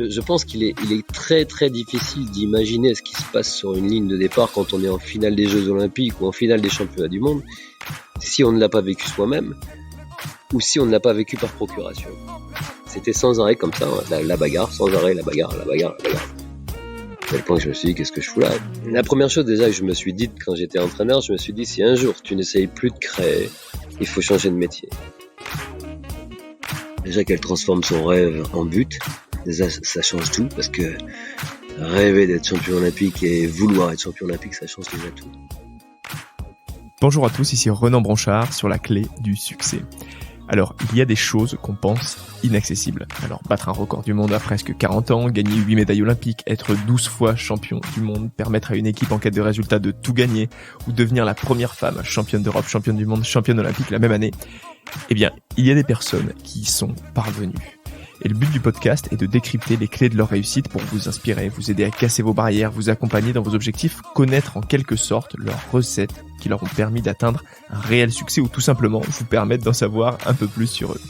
je pense qu'il est très très difficile d'imaginer ce qui se passe sur une ligne de départ quand on est en finale des Jeux Olympiques ou en finale des Championnats du Monde, si on ne l'a pas vécu soi-même ou si on ne l'a pas vécu par procuration. C'était sans arrêt comme ça, la bagarre, sans arrêt, la bagarre. À tel point que je me suis dit, qu'est-ce que je fous là ? La première chose déjà que je me suis dit quand j'étais entraîneur, je me suis dit, si un jour tu n'essayes plus de créer, il faut changer de métier. Déjà qu'elle transforme son rêve en but, déjà ça change tout, parce que rêver d'être champion olympique et vouloir être champion olympique, ça change déjà tout. Bonjour à tous, ici Renan Branchard sur la clé du succès. Alors, il y a des choses qu'on pense inaccessibles. Alors, battre un record du monde à presque 40 ans, gagner 8 médailles olympiques, être 12 fois champion du monde, permettre à une équipe en quête de résultats de tout gagner, ou devenir la première femme championne d'Europe, championne du monde, championne olympique la même année. Eh bien, il y a des personnes qui y sont parvenues. Et le but du podcast est de décrypter les clés de leur réussite pour vous inspirer, vous aider à casser vos barrières, vous accompagner dans vos objectifs, connaître en quelque sorte leurs recettes qui leur ont permis d'atteindre un réel succès ou tout simplement vous permettre d'en savoir un peu plus sur eux.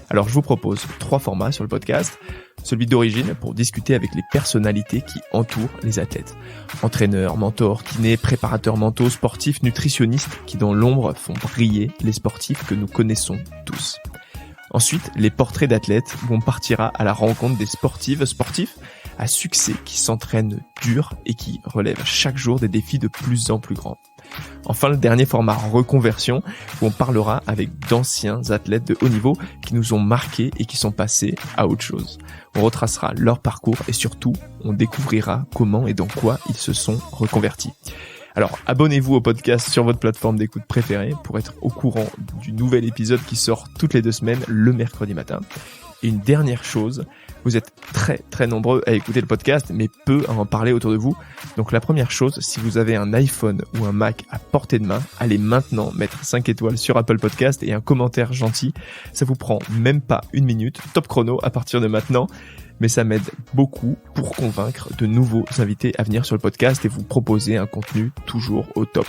Alors je vous propose 3 formats sur le podcast. Celui d'origine pour discuter avec les personnalités qui entourent les athlètes. Entraîneurs, mentors, kinés, préparateurs mentaux, sportifs, nutritionnistes qui dans l'ombre font briller les sportifs que nous connaissons tous. Ensuite, les portraits d'athlètes où on partira à la rencontre des sportifs à succès qui s'entraînent dur et qui relèvent chaque jour des défis de plus en plus grands. Enfin, le dernier format reconversion où on parlera avec d'anciens athlètes de haut niveau qui nous ont marqués et qui sont passés à autre chose. On retracera leur parcours et surtout, on découvrira comment et dans quoi ils se sont reconvertis. Alors, abonnez-vous au podcast sur votre plateforme d'écoute préférée pour être au courant du nouvel épisode qui sort toutes les 2 semaines, le mercredi matin. Et une dernière chose, vous êtes très très nombreux à écouter le podcast, mais peu à en parler autour de vous. Donc la première chose, si vous avez un iPhone ou un Mac à portée de main, allez maintenant mettre 5 étoiles sur Apple Podcast et un commentaire gentil. Ça vous prend même pas 1 minute, top chrono à partir de maintenant. Mais ça m'aide beaucoup pour convaincre de nouveaux invités à venir sur le podcast et vous proposer un contenu toujours au top.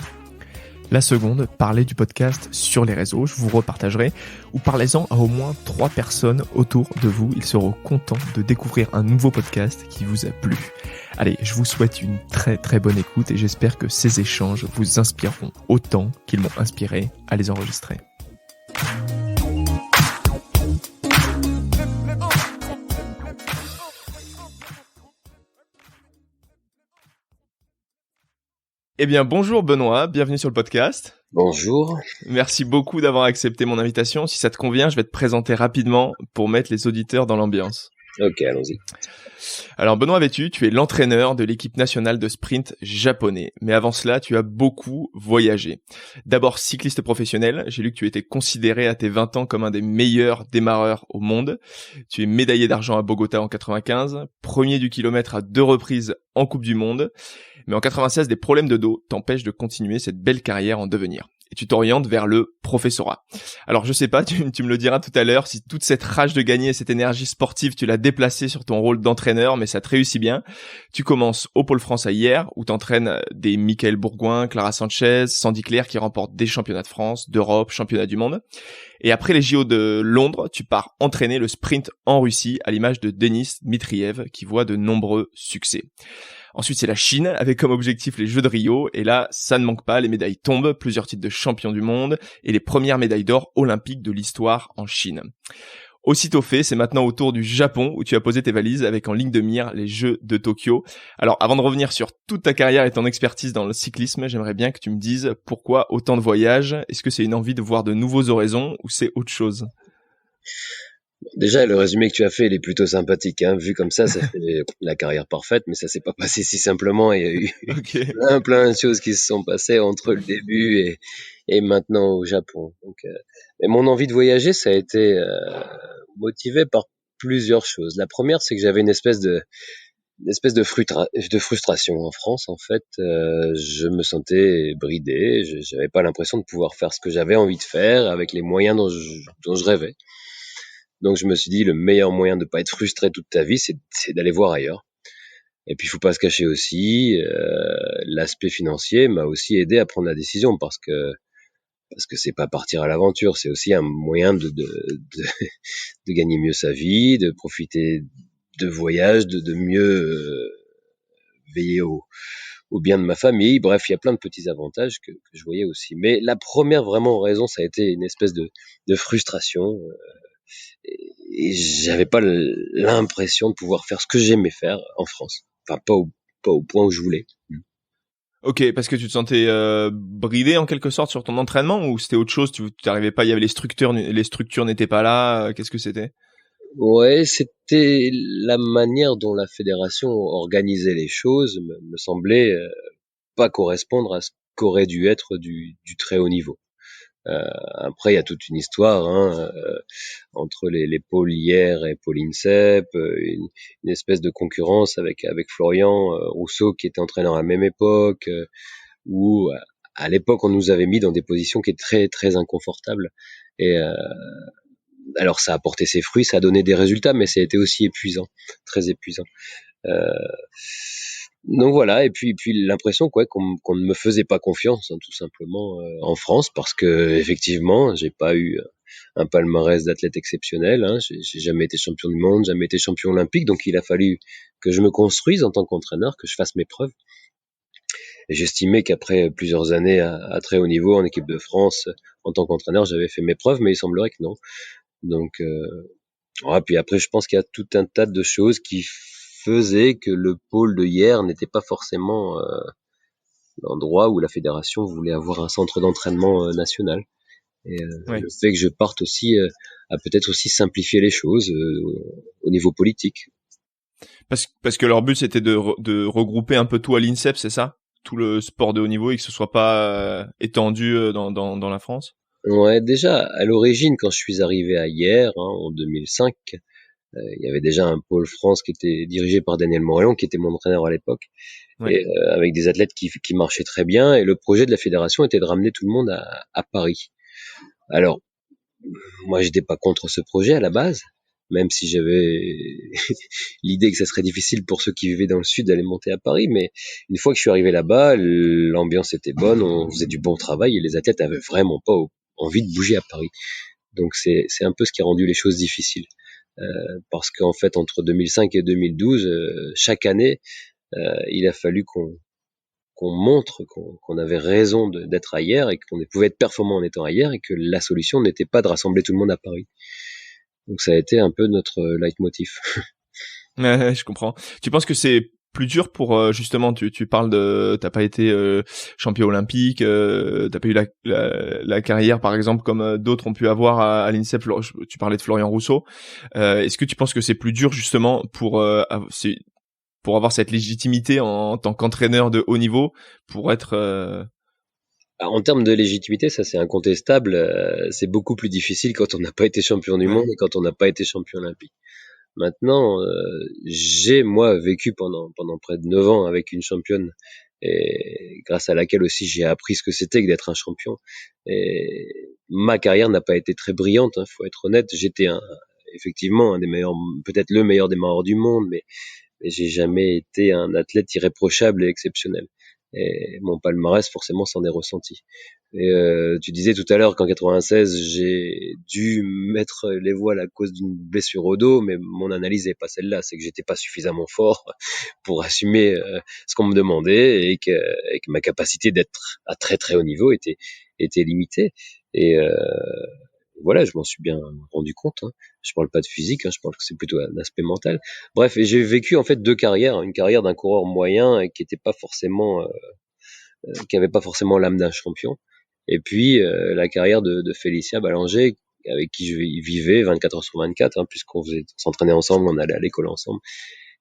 La seconde, parlez du podcast sur les réseaux, je vous repartagerai, ou parlez-en à au moins 3 personnes autour de vous. Ils seront contents de découvrir un nouveau podcast qui vous a plu. Allez, je vous souhaite une très très bonne écoute et j'espère que ces échanges vous inspireront autant qu'ils m'ont inspiré à les enregistrer. Eh bien, bonjour Benoît, bienvenue sur le podcast. Bonjour. Merci beaucoup d'avoir accepté mon invitation. Si ça te convient, je vais te présenter rapidement pour mettre les auditeurs dans l'ambiance. Ok, allons-y. Alors Benoît Vétu, tu es l'entraîneur de l'équipe nationale de sprint japonais. Mais avant cela, tu as beaucoup voyagé. D'abord cycliste professionnel, j'ai lu que tu étais considéré à tes 20 ans comme un des meilleurs démarreurs au monde. Tu es médaillé d'argent à Bogota en 95, premier du kilomètre à 2 reprises en Coupe du Monde. Mais en 96, des problèmes de dos t'empêchent de continuer cette belle carrière en devenir. Et tu t'orientes vers le professorat. Alors je sais pas, tu me le diras tout à l'heure, si toute cette rage de gagner, cette énergie sportive, tu l'as déplacée sur ton rôle d'entraîneur, mais ça te réussit bien. Tu commences au Pôle France à Hyères, où t'entraînes des Michael Bourgoin, Clara Sanchez, Sandy Claire qui remportent des championnats de France, d'Europe, championnats du monde. Et après les JO de Londres, tu pars entraîner le sprint en Russie, à l'image de Denis Dmitriev, qui voit de nombreux succès. Ensuite, c'est la Chine, avec comme objectif les Jeux de Rio. Et là, ça ne manque pas, les médailles tombent, plusieurs titres de champion du monde et les premières médailles d'or olympiques de l'histoire en Chine. Aussitôt fait, c'est maintenant au tour du Japon où tu as posé tes valises avec en ligne de mire les Jeux de Tokyo. Alors, avant de revenir sur toute ta carrière et ton expertise dans le cyclisme, j'aimerais bien que tu me dises pourquoi autant de voyages. Est-ce que c'est une envie de voir de nouveaux horizons ou c'est autre chose ? Déjà, le résumé que tu as fait, il est plutôt sympathique, hein. Vu comme ça fait la carrière parfaite, mais ça s'est pas passé si simplement. Il y a eu plein de choses qui se sont passées entre le début et maintenant au Japon. Donc, mais mon envie de voyager, ça a été motivé par plusieurs choses. La première, c'est que j'avais une espèce de frustration en France. En fait, je me sentais bridé. J'avais pas l'impression de pouvoir faire ce que j'avais envie de faire avec les moyens dont je rêvais. Donc je me suis dit, le meilleur moyen de pas être frustré toute ta vie, c'est d'aller voir ailleurs. Et puis il faut pas se cacher aussi, l'aspect financier m'a aussi aidé à prendre la décision parce que c'est pas partir à l'aventure, c'est aussi un moyen de gagner mieux sa vie, de profiter de voyage, de mieux veiller au bien de ma famille. Bref, il y a plein de petits avantages que je voyais aussi. Mais la première vraiment raison, ça a été une espèce de frustration. Et j'avais pas l'impression de pouvoir faire ce que j'aimais faire en France. Enfin, pas au point où je voulais. Ok, parce que tu te sentais bridé en quelque sorte sur ton entraînement ou c'était autre chose, tu t'arrivais pas, il y avait les structures n'étaient pas là, qu'est-ce que c'était? Ouais, c'était la manière dont la fédération organisait les choses me semblait pas correspondre à ce qu'aurait dû être du très haut niveau. Après, il y a toute une histoire entre les pôles hier et pôle INSEP, une espèce de concurrence avec Florian Rousseau qui était entraîneur à la même époque, où à l'époque on nous avait mis dans des positions qui étaient très très inconfortables. Et alors ça a porté ses fruits, ça a donné des résultats, mais ça a été aussi épuisant, très épuisant. Euh, donc voilà, et puis l'impression qu'on ne me faisait pas confiance, tout simplement en France, parce que effectivement, j'ai pas eu un palmarès d'athlète exceptionnel. J'ai jamais été champion du monde, jamais été champion olympique, donc il a fallu que je me construise en tant qu'entraîneur, que je fasse mes preuves. Et j'estimais qu'après plusieurs années à très haut niveau en équipe de France, en tant qu'entraîneur, j'avais fait mes preuves, mais il semblerait que non. Donc puis après, je pense qu'il y a tout un tas de choses qui faisaient que le pôle de hier n'était pas forcément l'endroit où la fédération voulait avoir un centre d'entraînement national. Et Ouais. le fait que je parte aussi à peut-être aussi simplifier les choses au niveau politique. Parce que leur but c'était de regrouper un peu tout à l'INSEP, c'est ça? Tout le sport de haut niveau et que ce soit pas étendu dans la France? Ouais, déjà à l'origine, quand je suis arrivé à hier en 2005, il y avait déjà un pôle France qui était dirigé par Daniel Morellon, qui était mon entraîneur à l'époque, Ouais. et avec des athlètes qui marchaient très bien. Et le projet de la fédération était de ramener tout le monde à Paris. Alors, moi, j'étais pas contre ce projet à la base, même si j'avais l'idée que ça serait difficile pour ceux qui vivaient dans le sud d'aller monter à Paris. Mais une fois que je suis arrivé là-bas, l'ambiance était bonne, on faisait du bon travail et les athlètes avaient vraiment pas envie de bouger à Paris. Donc c'est un peu ce qui a rendu les choses difficiles. Parce qu'en fait, entre 2005 et 2012, chaque année, il a fallu qu'on montre qu'on avait raison d'être ailleurs et qu'on pouvait être performant en étant ailleurs et que la solution n'était pas de rassembler tout le monde à Paris. Donc ça a été un peu notre leitmotiv. Ouais, je comprends. Tu penses que c'est plus dur pour justement tu parles de t'as pas été champion olympique, t'as pas eu la carrière par exemple comme d'autres ont pu avoir à l'INSEP. Tu parlais de Florian Rousseau. Est-ce que tu penses que c'est plus dur justement pour avoir cette légitimité en tant qu'entraîneur de haut niveau pour être En termes de légitimité, ça c'est incontestable. C'est beaucoup plus difficile quand on n'a pas été champion du monde ouais, et quand on n'a pas été champion olympique. Maintenant, j'ai moi vécu pendant près de 9 ans avec une championne et grâce à laquelle aussi j'ai appris ce que c'était que d'être un champion. Et ma carrière n'a pas été très brillante, faut être honnête. J'étais effectivement un des meilleurs, peut-être le meilleur des meilleurs du monde, mais j'ai jamais été un athlète irréprochable et exceptionnel. Et mon palmarès, forcément, s'en est ressenti. Et tu disais tout à l'heure qu'en 96, j'ai dû mettre les voiles à cause d'une blessure au dos, mais mon analyse n'est pas celle-là. C'est que j'étais pas suffisamment fort pour assumer ce qu'on me demandait et que ma capacité d'être à très très haut niveau était limitée. Et voilà, je m'en suis bien rendu compte. Je parle pas de physique, je parle que c'est plutôt un aspect mental. Bref, et j'ai vécu en fait deux carrières, une carrière d'un coureur moyen et qui était pas forcément, qui avait pas forcément l'âme d'un champion, et puis la carrière de Félicia Ballanger avec qui je vivais 24 heures sur 24, puisqu'on s'entraînait ensemble, on allait à l'école ensemble.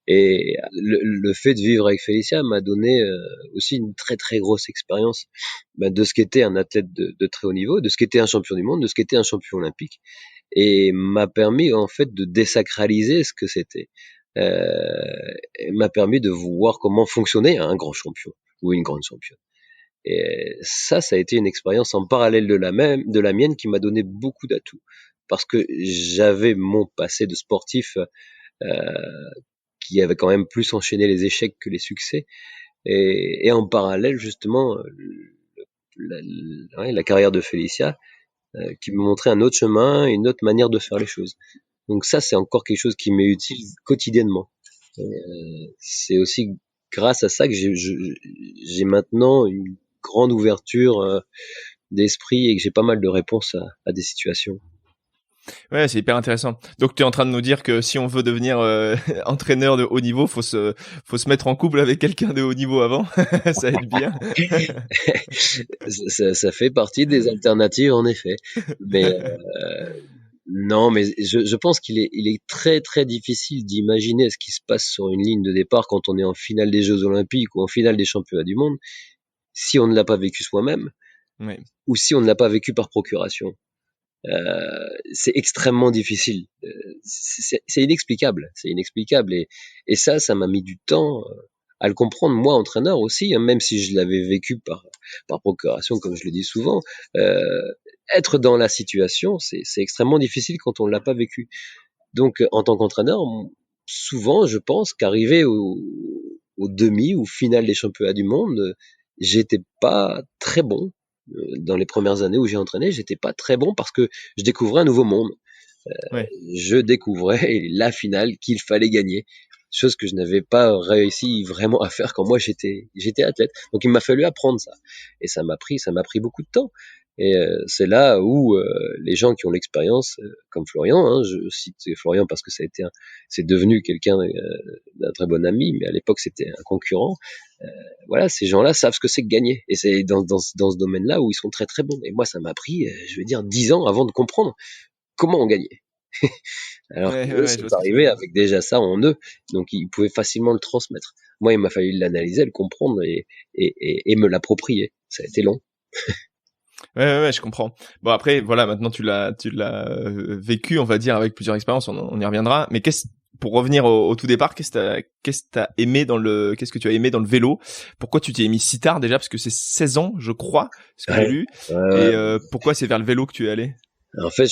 Et le fait de vivre avec Félicia m'a donné aussi une très très grosse expérience de ce qu'était un athlète de très haut niveau, de ce qu'était un champion du monde, de ce qu'était un champion olympique, et m'a permis en fait de désacraliser ce que c'était. Et m'a permis de voir comment fonctionnait un grand champion ou une grande championne. Et ça a été une expérience en parallèle de la mienne qui m'a donné beaucoup d'atouts. Parce que j'avais mon passé de sportif euh, qui avait quand même plus enchaîné les échecs que les succès. Et en parallèle, justement, la carrière de Félicia qui me montrait un autre chemin, une autre manière de faire les choses. Donc ça, c'est encore quelque chose qui m'est utile quotidiennement. C'est aussi grâce à ça que j'ai maintenant une grande ouverture d'esprit et que j'ai pas mal de réponses à des situations. Ouais, c'est hyper intéressant. Donc, tu es en train de nous dire que si on veut devenir entraîneur de haut niveau, faut se mettre en couple avec quelqu'un de haut niveau avant. Ça aide bien. Ça fait partie des alternatives, en effet. Mais non, mais je pense il est très très difficile d'imaginer ce qui se passe sur une ligne de départ quand on est en finale des Jeux Olympiques ou en finale des Championnats du Monde, si on ne l'a pas vécu soi-même Ouais. ou si on ne l'a pas vécu par procuration. C'est extrêmement difficile. C'est inexplicable. C'est inexplicable. Et ça m'a mis du temps à le comprendre, moi, entraîneur aussi, hein, même si je l'avais vécu par procuration, comme je le dis souvent. Être dans la situation, c'est extrêmement difficile quand on ne l'a pas vécu. Donc, en tant qu'entraîneur, souvent, je pense qu'arriver au demi ou finale des championnats du monde, j'étais pas très bon. Dans les premières années où j'ai entraîné, j'étais pas très bon parce que je découvrais un nouveau monde. Ouais. Je découvrais la finale qu'il fallait gagner, chose que je n'avais pas réussi vraiment à faire quand moi j'étais athlète. Donc il m'a fallu apprendre ça, et ça m'a pris beaucoup de temps. Et c'est là où les gens qui ont l'expérience, comme Florian, hein, je cite Florian parce que c'est devenu quelqu'un d'un très bon ami, mais à l'époque c'était un concurrent. Voilà, ces gens-là savent ce que c'est que gagner, et c'est dans ce domaine-là où ils sont très très bons. Et moi, ça m'a pris, je vais dire, 10 ans avant de comprendre comment on gagnait. Alors Ouais, qu'eux ouais, je sont vois ce que tu veux arrivés dire. avec déjà ça en eux, donc ils pouvaient facilement le transmettre. Moi, il m'a fallu l'analyser, le comprendre et me l'approprier. Ça a été long. Ouais, je comprends. Bon, après, voilà, maintenant tu l'as vécu, on va dire, avec plusieurs expériences, on y reviendra. Mais pour revenir au tout départ, qu'est-ce que tu as aimé dans le vélo? Pourquoi tu t'y es mis si tard déjà? Parce que c'est 16 ans, je crois, ce que j'ai Ouais. lu. Ouais. Et pourquoi c'est vers le vélo que tu es allé? En fait,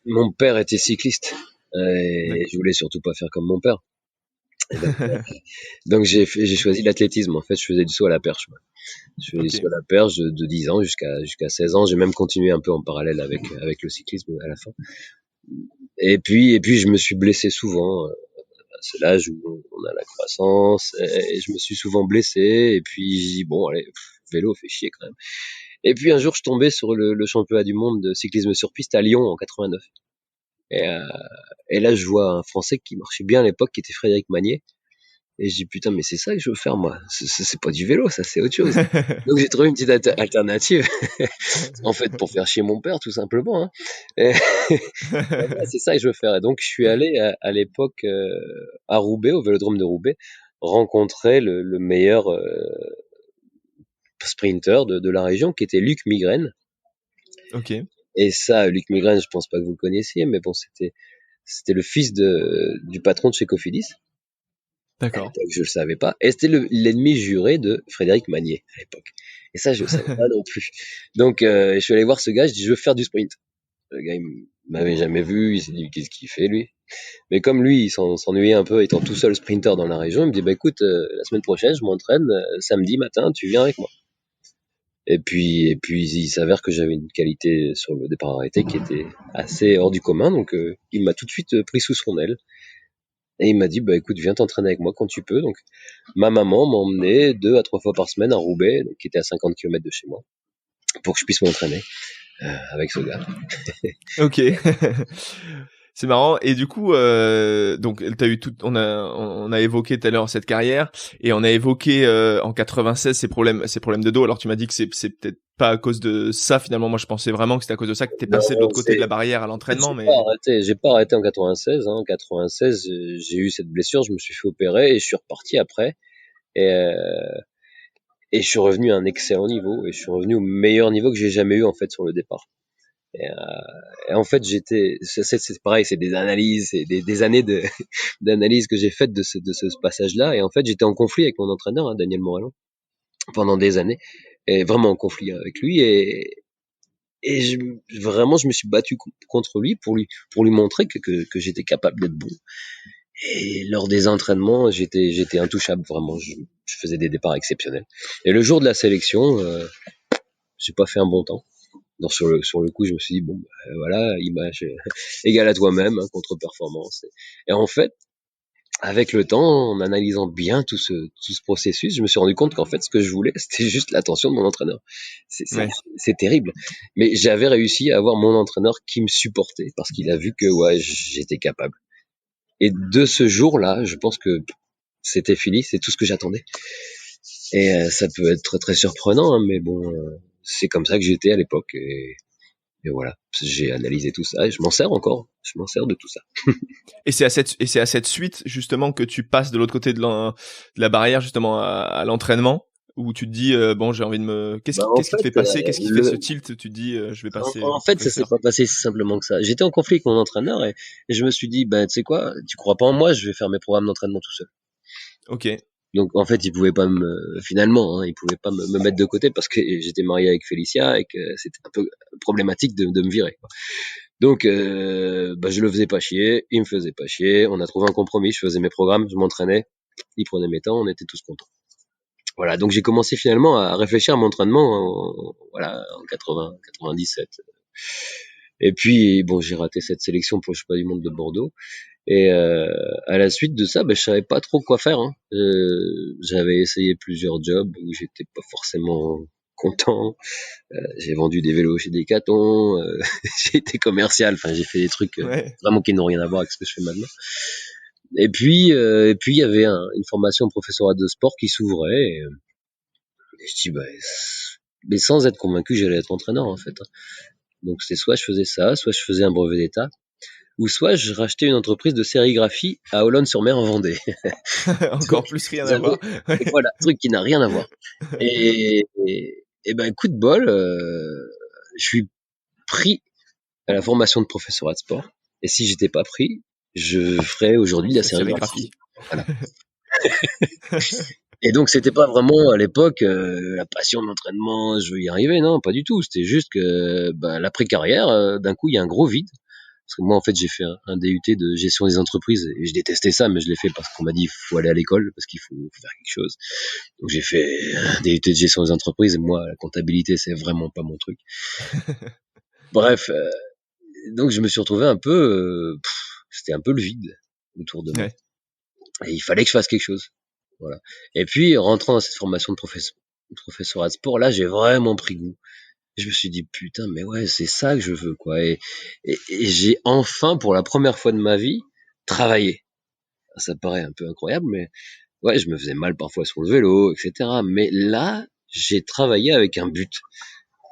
mon père était cycliste et D'accord. je voulais surtout pas faire comme mon père. Et donc j'ai choisi l'athlétisme. En fait, je faisais du saut à la perche. Moi. Je faisais du Ok. saut à la perche de 10 ans jusqu'à 16 ans. J'ai même continué un peu en parallèle avec le cyclisme à la fin. Et puis je me suis blessé souvent. C'est l'âge où on a la croissance, et je me suis souvent blessé. Et puis j'ai dit bon, allez, vélo fait chier quand même. Et puis un jour, je tombais sur le championnat du monde de cyclisme sur piste à Lyon en 89. Et, euh, et là, je vois un Français qui marchait bien à l'époque, qui était Frédéric Magnier. Et je dis putain, mais c'est ça que je veux faire moi. C'est pas du vélo, ça, c'est autre chose. Donc j'ai trouvé une petite alternative, en fait, pour faire chier mon père, tout simplement. Hein. Et voilà, c'est ça que je veux faire. Et donc je suis allé à l'époque à Roubaix, au Vélodrome de Roubaix, rencontrer le meilleur sprinter de la région, qui était Luc Migraine. Ok. Et ça, Luc Migraine, je pense pas que vous le connaissiez, mais bon, c'était le fils du patron de chez Cofidis. À D'accord. l'époque, je le savais pas. Et c'était l'ennemi juré de Frédéric Magnier à l'époque. Et ça, je le savais pas non plus. Donc, je suis allé voir ce gars, je dis, je veux faire du sprint. Le gars, il m'avait jamais vu, il s'est dit, qu'est-ce qu'il fait, lui? Mais comme lui, il s'ennuyait un peu étant tout seul sprinter dans la région, il me dit, bah écoute, la semaine prochaine, je m'entraîne, samedi matin, tu viens avec moi. Et puis, il s'avère que j'avais une qualité sur le départ arrêté qui était assez hors du commun, donc il m'a tout de suite pris sous son aile. Et il m'a dit, bah écoute, viens t'entraîner avec moi quand tu peux. Donc, ma maman m'emmenait 2 à 3 fois par semaine à Roubaix, qui était à 50 km de chez moi, pour que je puisse m'entraîner avec ce gars. Ok. C'est marrant. Et du coup, donc t'as eu on a évoqué tout à l'heure cette carrière et on a évoqué en 96 ces problèmes de dos. Alors tu m'as dit que c'est peut-être pas à cause de ça finalement. Moi je pensais vraiment que c'était à cause de ça que t'es passé de Non, l'autre côté de la barrière à en fait, l'entraînement, mais j'ai pas arrêté en 96. Hein. En 96, j'ai eu cette blessure, je me suis fait opérer et je suis reparti après. Et, et je suis revenu à un excellent niveau et je suis revenu au meilleur niveau que j'ai jamais eu en fait sur le départ. Et, en fait, c'est pareil, c'est des analyses, c'est des années d'analyse que j'ai faites de ce passage-là. Et en fait, j'étais en conflit avec mon entraîneur, hein, Daniel Morellon, pendant des années, et vraiment en conflit avec lui. Et vraiment, je me suis battu contre lui pour lui montrer que j'étais capable d'être bon. Et lors des entraînements, j'étais intouchable, vraiment. Je faisais des départs exceptionnels. Et le jour de la sélection, j'ai pas fait un bon temps. Donc sur le coup, je me suis dit bon, voilà, image égale à toi-même, hein, contre-performance. Et en fait, avec le temps, en analysant bien tout ce processus, je me suis rendu compte qu'en fait, ce que je voulais, c'était juste l'attention de mon entraîneur. C'est terrible. Mais j'avais réussi à avoir mon entraîneur qui me supportait parce qu'il a vu que ouais, j'étais capable. Et de ce jour-là, je pense que c'était fini, c'est tout ce que j'attendais. Et ça peut être très très surprenant, hein, mais bon, c'est comme ça que j'étais à l'époque. Et voilà, j'ai analysé tout ça et je m'en sers encore. Je m'en sers de tout ça. Et c'est à cette suite justement que tu passes de l'autre côté de la barrière justement à l'entraînement, où tu te dis bon, j'ai envie de me qu'est-ce qui te fait passer, qu'est-ce qui te fait ce tilt, tu te dis je vais passer en fait, ça s'est pas passé si simplement que ça. J'étais en conflit avec mon entraîneur et je me suis dit bah tu sais quoi, tu crois pas en moi, je vais faire mes programmes d'entraînement tout seul. OK. Donc en fait, il pouvait pas il pouvait pas me mettre de côté parce que j'étais marié avec Félicia et que c'était un peu problématique de me virer, quoi. Donc je le faisais pas chier, il me faisait pas chier, on a trouvé un compromis, je faisais mes programmes, je m'entraînais, il prenait mes temps, on était tous contents. Voilà, donc j'ai commencé finalement à réfléchir à mon entraînement en 97. Et puis bon, j'ai raté cette sélection pour le championnat du monde de Bordeaux. Et à la suite de ça, je savais pas trop quoi faire, hein. J'avais essayé plusieurs jobs où j'étais pas forcément content. J'ai vendu des vélos chez Decathlon, j'ai été commercial, enfin j'ai fait des trucs vraiment qui n'ont rien à voir avec ce que je fais maintenant. Et puis il y avait une formation professorat de sport qui s'ouvrait et je dis mais sans être convaincu j'allais être entraîneur en fait. Donc c'est soit je faisais ça, soit je faisais un brevet d'état, ou soit je rachetais une entreprise de sérigraphie à Olonne-sur-Mer en Vendée. Encore plus rien à voir. Voilà, truc qui n'a rien à voir. Et coup de bol, je suis pris à la formation de professorat de sport. Et si j'étais pas pris, je ferais aujourd'hui la sérigraphie. Voilà. Et donc c'était pas vraiment à l'époque la passion de l'entraînement, je veux y arriver, non, pas du tout. C'était juste que l'après-carrière, d'un coup il y a un gros vide. Parce que moi, en fait, j'ai fait un DUT de gestion des entreprises et je détestais ça, mais je l'ai fait parce qu'on m'a dit qu'il faut aller à l'école, parce qu'il faut faire quelque chose. Donc j'ai fait un DUT de gestion des entreprises et moi, la comptabilité, c'est vraiment pas mon truc. Bref, donc je me suis retrouvé un peu, c'était un peu le vide autour de moi. Et il fallait que je fasse quelque chose. Voilà. Et puis, rentrant dans cette formation de professorat de sport, là, j'ai vraiment pris goût. Je me suis dit putain mais ouais c'est ça que je veux quoi et j'ai enfin pour la première fois de ma vie travaillé. Ça paraît un peu incroyable mais ouais je me faisais mal parfois sur le vélo etc. Mais là j'ai travaillé avec un but.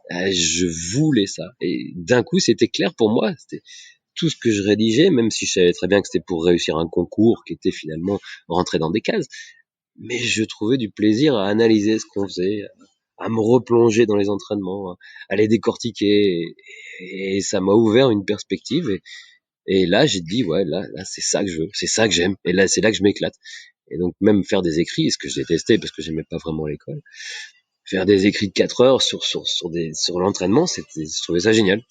Je voulais ça et d'un coup c'était clair pour moi. C'était tout ce que je rédigeais même si je savais très bien que c'était pour réussir un concours qui était finalement rentré dans des cases. Mais je trouvais du plaisir à analyser ce qu'on faisait, à me replonger dans les entraînements, à les décortiquer, et ça m'a ouvert une perspective. Et là, j'ai dit, ouais, là, c'est ça que je veux, c'est ça que j'aime, et là, c'est là que je m'éclate. Et donc, même faire des écrits, ce que je détestais parce que j'aimais pas vraiment l'école, faire des écrits de 4 heures sur l'entraînement, je trouvais ça génial.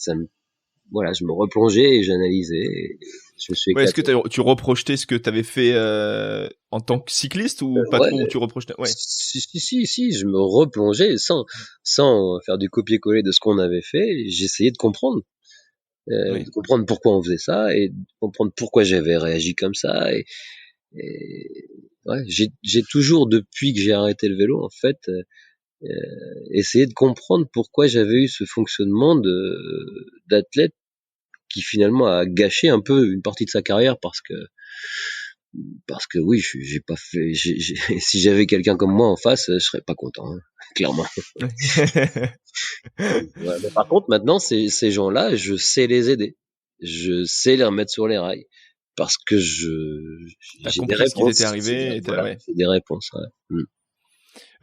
Voilà, je me replongeais et j'analysais. Et je me suis éclaté. Est-ce que tu reprojetais ce que tu avais fait en tant que cycliste ou pas trop où tu reprojetais Si, je me replongeais sans faire du copier-coller de ce qu'on avait fait. J'essayais de comprendre. De comprendre pourquoi on faisait ça et de comprendre pourquoi j'avais réagi comme ça. Et ouais, j'ai toujours, depuis que j'ai arrêté le vélo, en fait, essayé de comprendre pourquoi j'avais eu ce fonctionnement d'athlète qui finalement a gâché un peu une partie de sa carrière parce que oui, j'ai pas fait. Si j'avais quelqu'un comme moi en face, je serais pas content, hein, clairement. Ouais, mais par contre, maintenant, ces gens-là, je sais les aider, je sais les remettre sur les rails parce que j'ai des réponses. Ce qui t'était arrivé, j'ai des réponses. Ouais.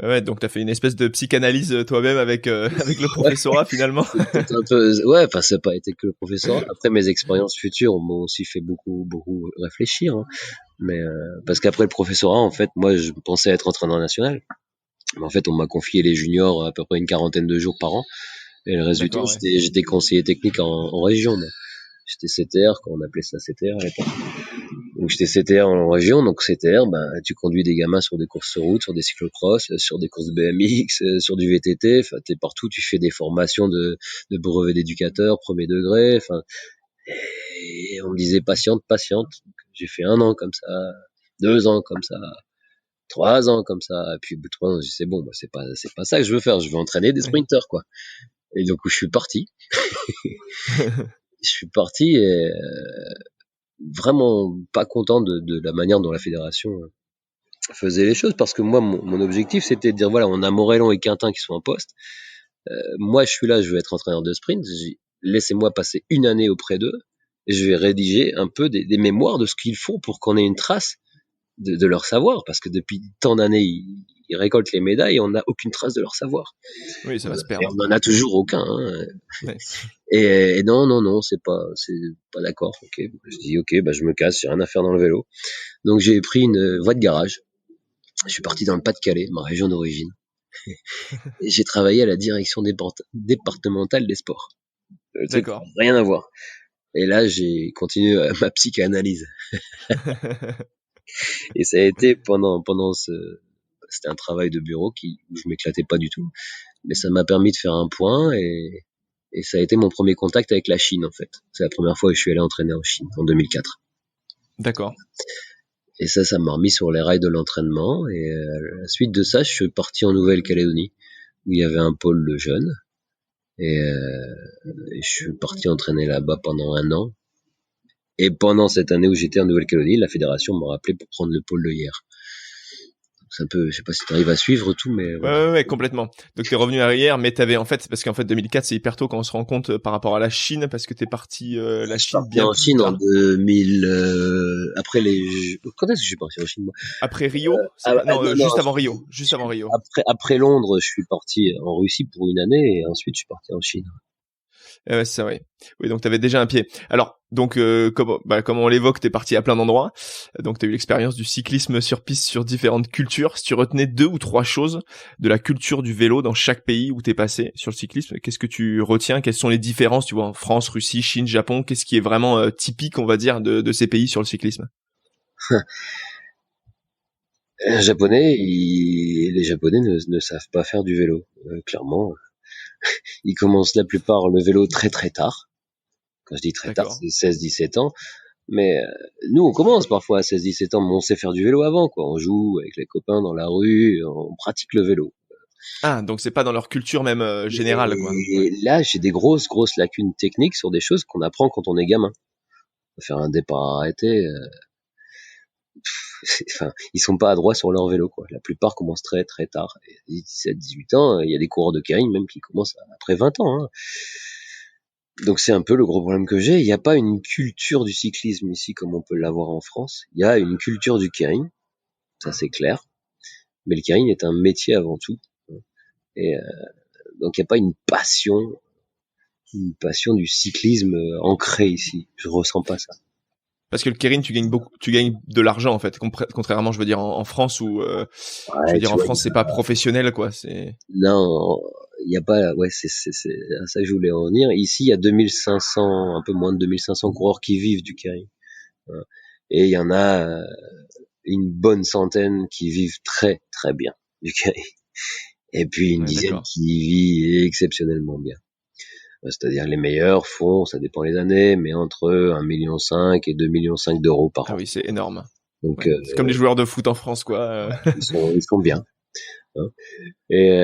Ouais, donc t'as fait une espèce de psychanalyse toi-même avec le professorat finalement. C'est un peu, ouais, enfin ça n'a pas été que le professorat. Après mes expériences futures m'ont aussi fait beaucoup réfléchir, hein. Mais parce qu'après le professorat, en fait, moi je pensais être entraîneur national, mais en fait on m'a confié les juniors à peu près une quarantaine de jours par an, et le résultat j'étais conseiller technique en région. Moi. J'étais CTR, quand on appelait ça CTR à l'époque. Donc j'étais CTR en région, donc CTR, ben tu conduis des gamins sur des courses sur route, sur des cyclocross, sur des courses BMX, sur du VTT, enfin t'es partout, tu fais des formations de brevet d'éducateur, premier degré, enfin et on me disait patiente, patiente. J'ai fait 1 an comme ça, 2 ans comme ça, 3 ans comme ça, et puis au bout de 3 ans, j'ai dit c'est bon, bah, c'est pas ça que je veux faire, je veux entraîner des Ouais. sprinters quoi. Et donc je suis parti. Je suis parti et vraiment pas content de la manière dont la fédération faisait les choses parce que moi mon objectif c'était de dire voilà on a Morellon et Quintin qui sont en poste, moi je suis là, je veux être entraîneur de sprint, laissez-moi passer une année auprès d'eux et je vais rédiger un peu des mémoires de ce qu'ils font pour qu'on ait une trace de leur savoir parce que depuis tant d'années ils récoltent les médailles et on n'a aucune trace de leur savoir. Oui, ça va se Et perdre, on quoi. n'en a toujours aucun. Hein. Ouais. Et non, c'est pas d'accord. Ok, je dis ok, bah je me casse, j'ai rien à faire dans le vélo. Donc j'ai pris une voie de garage. Je suis parti dans le Pas-de-Calais, ma région d'origine. Et j'ai travaillé à la direction départementale des sports. Le truc D'accord. rien à voir. Et là j'ai continué ma psychanalyse. Et ça a été pendant c'était un travail de bureau où je m'éclatais pas du tout, mais ça m'a permis de faire un point et ça a été mon premier contact avec la Chine en fait. C'est la première fois que je suis allé entraîner en Chine en 2004. D'accord. Et ça m'a remis sur les rails de l'entraînement. Et à la suite de ça, je suis parti en Nouvelle-Calédonie, où il y avait un pôle de jeunes. Et je suis parti entraîner là-bas pendant 1 an. Et pendant cette année où j'étais en Nouvelle-Calédonie, la fédération m'a rappelé pour prendre le pôle de hier. C'est un peu, je sais pas si tu arrives à suivre tout, mais Ouais, voilà. ouais, ouais, complètement. Donc t'es revenu arrière, mais t'avais en fait, c'est parce qu'en fait 2004 c'est hyper tôt quand on se rend compte par rapport à la Chine, parce que t'es parti la Je suis Chine parti bien en plus Chine en tard. 2000, après quand est-ce que je suis parti en Chine, moi? Après Rio, c'est pas... Non, Non, juste avant Rio, juste avant Rio. après Londres, je suis parti en Russie pour une année et ensuite je suis parti en Chine. Ouais, c'est ça, oui. Oui, donc t'avais déjà un pied. Alors, donc comme on l'évoque, t'es parti à plein d'endroits. Donc t'as eu l'expérience du cyclisme sur piste sur différentes cultures. Si tu retenais 2 ou 3 choses de la culture du vélo dans chaque pays où t'es passé sur le cyclisme, qu'est-ce que tu retiens? Quelles sont les différences, tu vois, en France, Russie, Chine, Japon? Qu'est-ce qui est vraiment typique, on va dire, de ces pays sur le cyclisme? Les Japonais ne savent pas faire du vélo. Clairement, ils commencent la plupart le vélo très très tard. Quand je dis très tard, D'accord. c'est 16-17 ans. Mais nous, on commence parfois à 16-17 ans, mais on sait faire du vélo avant, quoi. On joue avec les copains dans la rue, on pratique le vélo. Ah, donc c'est pas dans leur culture même générale, quoi. Ouais. Et là, j'ai des grosses lacunes techniques sur des choses qu'on apprend quand on est gamin. Faire un départ arrêté, enfin, ils sont pas adroits sur leur vélo, quoi. La plupart commencent très très tard. 17-18 ans, il y a des coureurs de keirin même qui commencent après 20 ans. Hein. Donc c'est un peu le gros problème que j'ai. Il n'y a pas une culture du cyclisme ici comme on peut l'avoir en France. Il y a une culture du keirin, ça c'est clair. Mais le keirin est un métier avant tout. Et donc il n'y a pas une passion du cyclisme ancrée ici. Je ressens pas ça. Parce que le keirin, tu gagnes de l'argent en fait, contrairement, je veux dire, en France où, je veux Ouais, dire, tu en vois, France c'est pas professionnel, quoi. C'est non, il n'y a pas, ouais, c'est à ça que je voulais en venir. Ici, il y a 2500, un peu moins de 2500 coureurs qui vivent du keirin. Hein. Et il y en a une bonne centaine qui vivent très très bien du keirin. Et puis une ouais, dizaine d'accord. qui vit exceptionnellement bien. C'est-à-dire les meilleurs font, ça dépend les années, mais entre 1,5 million et 2,5 millions d'euros par Ah an. oui, c'est énorme. Donc Ouais. C'est comme les joueurs de foot en France, quoi. ils sont bien. Hein. Et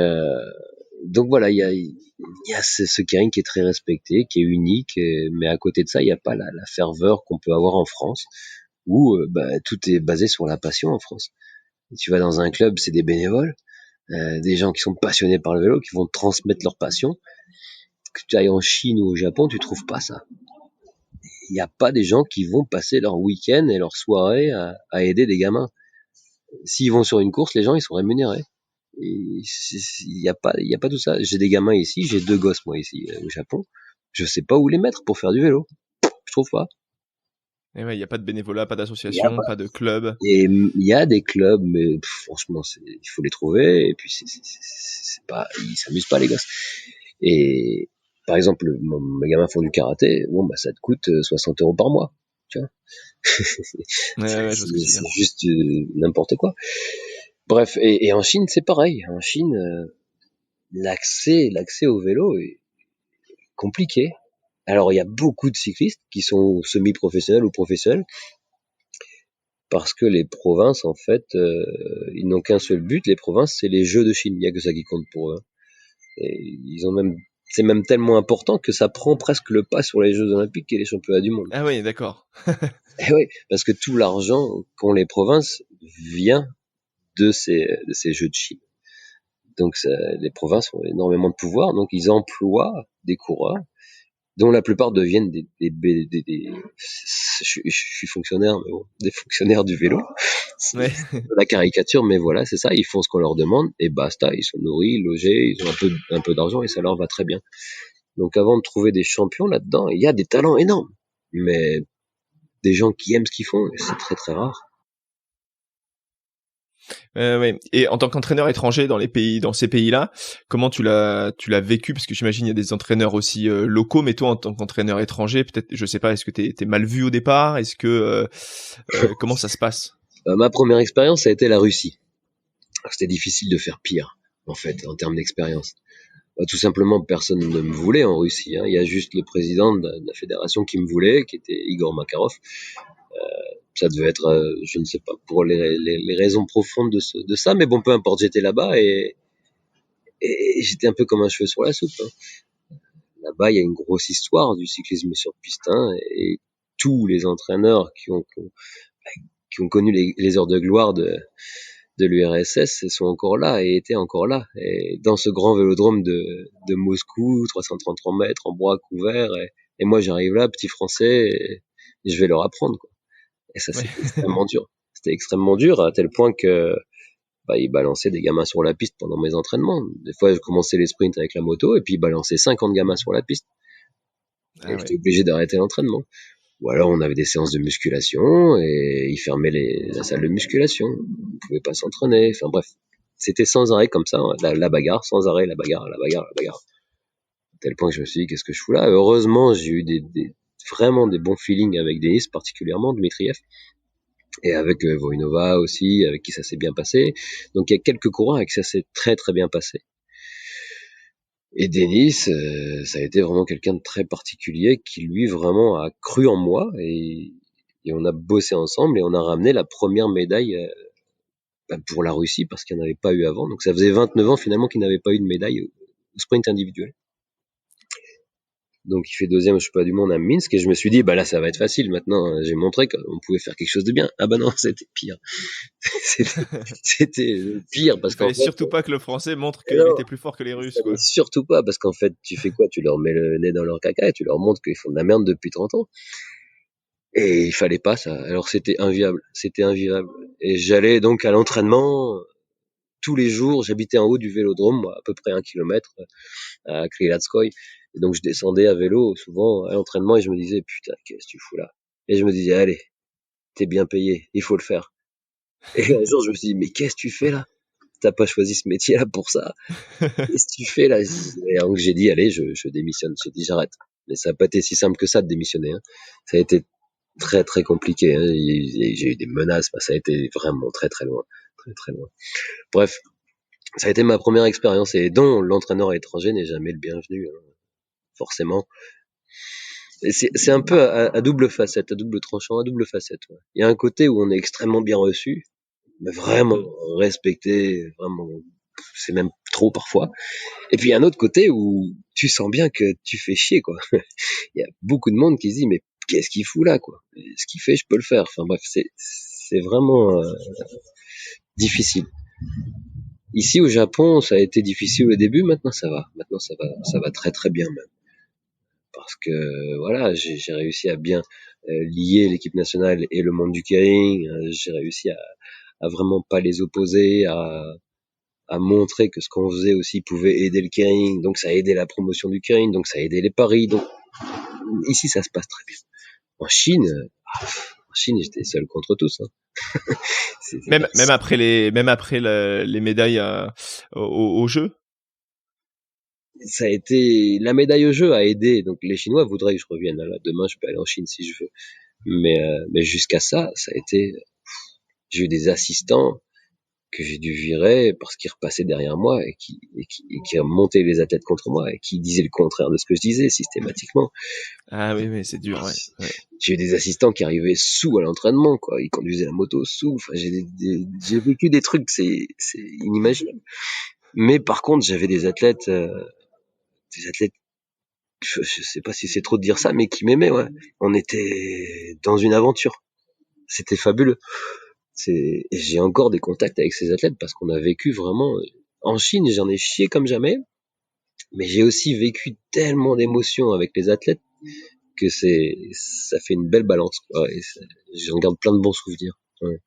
donc voilà, il y a ce keirin qui est très respecté, qui est unique, mais à côté de ça, il n'y a pas la ferveur qu'on peut avoir en France, où tout est basé sur la passion en France. Tu vas dans un club, c'est des bénévoles, des gens qui sont passionnés par le vélo, qui vont transmettre leur passion. Que tu ailles en Chine ou au Japon, tu trouves pas ça. Il n'y a pas des gens qui vont passer leur week-end et leur soirée à aider des gamins. S'ils vont sur une course, les gens ils sont rémunérés. Il y a pas tout ça. J'ai des gamins ici, j'ai 2 gosses moi ici au Japon. Je sais pas où les mettre pour faire du vélo. Je trouve pas. Et ouais, il y a pas de bénévolat, pas Il y a d'association, pas. pas de club. Et il y a des clubs, mais franchement, il faut les trouver. Et puis c'est pas, ils s'amusent pas les gosses. Et par exemple, mes gamins font du karaté. Bon bah ça te coûte 60 € par mois. tu vois. Ouais, je vois ce que tu veux C'est dire. juste n'importe quoi. Bref, et en Chine, c'est pareil. En Chine, l'accès au vélo est compliqué. Alors, il y a beaucoup de cyclistes qui sont semi-professionnels ou professionnels parce que les provinces, en fait, ils n'ont qu'un seul but. Les provinces, c'est les Jeux de Chine. Il n'y a que ça qui compte pour eux. Et ils ont même, c'est même tellement important que ça prend presque le pas sur les Jeux Olympiques et les championnats du monde. Ah oui, d'accord. Et oui, parce que tout l'argent qu'ont les provinces vient de ces Jeux de Chine. Donc les provinces ont énormément de pouvoir, donc ils emploient des coureurs dont la plupart deviennent je suis fonctionnaire, mais bon, des fonctionnaires du vélo. C'est Ouais. la caricature, mais voilà, c'est ça, ils font ce qu'on leur demande et basta, ils sont nourris, logés, ils ont un peu d'argent et ça leur va très bien. Donc avant de trouver des champions là-dedans, il y a des talents énormes, mais des gens qui aiment ce qu'ils font, c'est très très rare. Ouais. Et en tant qu'entraîneur étranger dans ces pays-là, comment tu l'as vécu? Parce que j'imagine il y a des entraîneurs aussi locaux, mais toi en tant qu'entraîneur étranger, peut-être, je sais pas, est-ce que t'es mal vu au départ? Est-ce que comment ça se passe? Ma première expérience, ça a été la Russie. C'était difficile de faire pire, en fait, en termes d'expérience. Tout simplement, personne ne me voulait en Russie. Hein. Il y a juste le président de la fédération qui me voulait, qui était Igor Makarov. Ça devait être, je ne sais pas, pour les raisons profondes de ça, mais bon, peu importe, j'étais là-bas et j'étais un peu comme un cheveu sur la soupe. Hein. Là-bas, il y a une grosse histoire du cyclisme sur piste, hein, et tous les entraîneurs qui ont connu les heures de gloire de l'URSS sont encore là et étaient encore là. Et dans ce grand vélodrome de Moscou, 333 mètres en bois couvert, et moi j'arrive là, petit français, et je vais leur apprendre, quoi. Et ça, Ouais. c'était extrêmement dur. C'était extrêmement dur à tel point que ils balançaient des gamins sur la piste pendant mes entraînements. Des fois, je commençais les sprints avec la moto et puis ils balançaient 50 gamins sur la piste. Et Ah ouais. j'étais obligé d'arrêter l'entraînement. Ou alors on avait des séances de musculation et ils fermaient la salle de musculation. On pouvait pas s'entraîner. Enfin bref, c'était sans arrêt comme ça, hein. La bagarre, sans arrêt, la bagarre, la bagarre, la bagarre. À tel point que je me suis dit, qu'est-ce que je fous là? Heureusement, j'ai eu vraiment des bons feelings avec Denis, particulièrement Dmitriev, et avec Voinova aussi, avec qui ça s'est bien passé. Donc il y a quelques coureurs avec qui ça s'est très très bien passé. Et Denis, ça a été vraiment quelqu'un de très particulier qui lui vraiment a cru en moi et on a bossé ensemble et on a ramené la première médaille pour la Russie parce qu'il n'y en avait pas eu avant. Donc ça faisait 29 ans finalement qu'il n'avait pas eu de médaille au sprint individuel. Donc il fait deuxième au championnat du monde à Minsk et je me suis dit, bah là ça va être facile maintenant, j'ai montré qu'on pouvait faire quelque chose de bien. Ah bah non, c'était pire. C'était pire parce Il qu'en fallait fait, surtout pas que le français montre qu'il non, était plus fort que les Russes, mais quoi. surtout pas parce qu'en fait, tu fais quoi? Tu leur mets le nez dans leur caca et tu leur montres qu'ils font de la merde depuis 30 ans. Et il fallait pas ça. Alors c'était inviable. C'était invivable. Et j'allais donc à l'entraînement tous les jours. J'habitais en haut du vélodrome, moi, à peu près 1 kilomètre à Krylatskoye. Et donc je descendais à vélo souvent à l'entraînement et je me disais, putain, qu'est-ce que tu fous là? Et je me disais, allez, t'es bien payé, il faut le faire. Et un jour, je me suis dit, mais qu'est-ce que tu fais là? T'as pas choisi ce métier-là pour ça. Qu'est-ce que tu fais là? Et donc j'ai dit, allez, je démissionne. J'ai dit, j'arrête. Mais ça n'a pas été si simple que ça de démissionner. Hein. Ça a été très très compliqué. Hein. J'ai eu des menaces. Ça a été vraiment très très loin. Très très loin. Bref, ça a été ma première expérience et dont l'entraîneur étranger n'est jamais le bienvenu. Hein. Forcément. C'est un peu à double facette, à double tranchant, à double facette. Ouais. Il y a un côté où on est extrêmement bien reçu, mais vraiment respecté, vraiment, c'est même trop parfois. Et puis il y a un autre côté où tu sens bien que tu fais chier, quoi. Il y a beaucoup de monde qui se dit, mais qu'est-ce qu'il fout là, quoi. Ce qu'il fait, je peux le faire. Enfin bref, c'est vraiment difficile. Ici au Japon, ça a été difficile au début, maintenant ça va. Maintenant ça va très très bien même. Parce que voilà, j'ai réussi à bien lier l'équipe nationale et le monde du keirin. J'ai réussi à vraiment pas les opposer, à montrer que ce qu'on faisait aussi pouvait aider le keirin. Donc ça a aidé la promotion du keirin, donc ça a aidé les paris. Donc ici ça se passe très bien. En Chine, j'étais seul contre tous. Hein. Même après les médailles au jeu. Ça a été la médaille au jeu a aidé. Donc les Chinois voudraient que je revienne. Là, demain je peux aller en Chine si je veux. Mais jusqu'à ça a été, j'ai eu des assistants que j'ai dû virer parce qu'ils repassaient derrière moi et qui montaient les athlètes contre moi et qui disaient le contraire de ce que je disais systématiquement. Ah oui, c'est dur, ouais. J'ai eu des assistants qui arrivaient sous à l'entraînement, quoi. Ils conduisaient la moto sous. Enfin, j'ai vécu des trucs, c'est inimaginable. Mais par contre, j'avais des athlètes, je sais pas si c'est trop de dire ça, mais qui m'aimaient, ouais. On était dans une aventure. C'était fabuleux. Et j'ai encore des contacts avec ces athlètes parce qu'on a vécu vraiment, en Chine, j'en ai chié comme jamais, mais j'ai aussi vécu tellement d'émotions avec les athlètes que ça fait une belle balance, quoi. Et j'en garde plein de bons souvenirs. Ouais.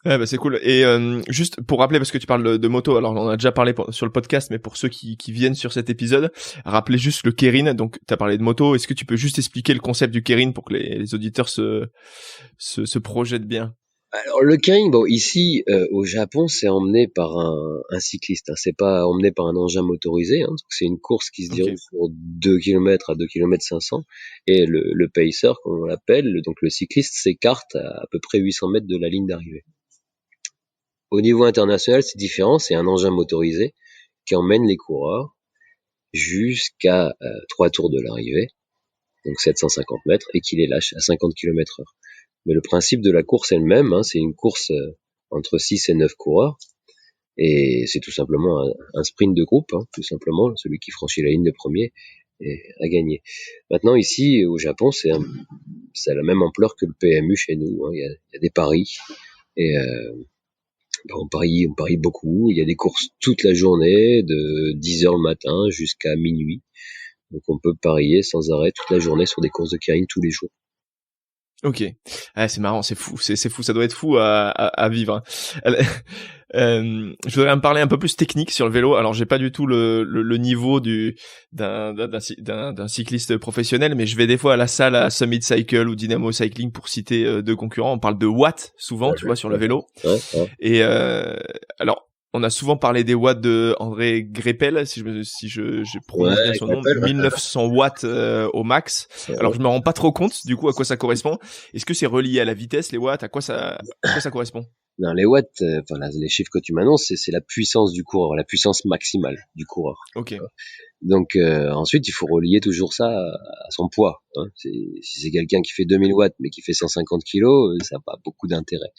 Ouais, bah c'est cool. Et juste pour rappeler, parce que tu parles de moto, alors on a déjà parlé sur le podcast, mais pour ceux qui viennent sur cet épisode, rappelez juste le Keirin. Donc, tu as parlé de moto. Est-ce que tu peux juste expliquer le concept du Keirin pour que les auditeurs se projettent bien? Alors le keirin, bon ici au Japon, c'est emmené par un cycliste. Hein. C'est pas emmené par un engin motorisé. Hein. C'est une course qui se déroule sur 2 km à 2 km 500. Et le pacer, comme on l'appelle, donc le cycliste s'écarte à peu près 800 mètres de la ligne d'arrivée. Au niveau international, c'est différent. C'est un engin motorisé qui emmène les coureurs jusqu'à 3 tours de l'arrivée, donc 750 mètres, et qui les lâche à 50 km/h. Mais le principe de la course est le même, hein, c'est une course entre 6 et 9 coureurs, et c'est tout simplement un sprint de groupe, hein, tout simplement, celui qui franchit la ligne de premier a gagné. Maintenant ici, au Japon, c'est à la même ampleur que le PMU chez nous, hein. Il y a des paris, et on parie beaucoup, il y a des courses toute la journée, de 10h le matin jusqu'à minuit, donc on peut parier sans arrêt toute la journée sur des courses de keirin tous les jours. Ok, c'est marrant, c'est fou, c'est fou, ça doit être fou à vivre. Je voudrais me parler un peu plus technique sur le vélo. Alors j'ai pas du tout le niveau d'un cycliste professionnel, mais je vais des fois à la salle à Summit Cycle ou Dynamo Cycling pour citer deux concurrents. On parle de watts souvent, tu vois, sur le vélo. Ouais. Et alors on a souvent parlé des watts de André Greipel, si je prononce bien son nom, 1900 watts au max. Alors je me rends pas trop compte du coup à quoi ça correspond. Est-ce que c'est relié à la vitesse, les watts? À quoi ça correspond? Non, les watts, les chiffres que tu m'annonces, c'est la puissance du coureur, la puissance maximale du coureur. Ok. Donc ensuite, il faut relier toujours ça à son poids. Hein. Si c'est quelqu'un qui fait 2000 watts mais qui fait 150 kilos, ça n'a pas beaucoup d'intérêt.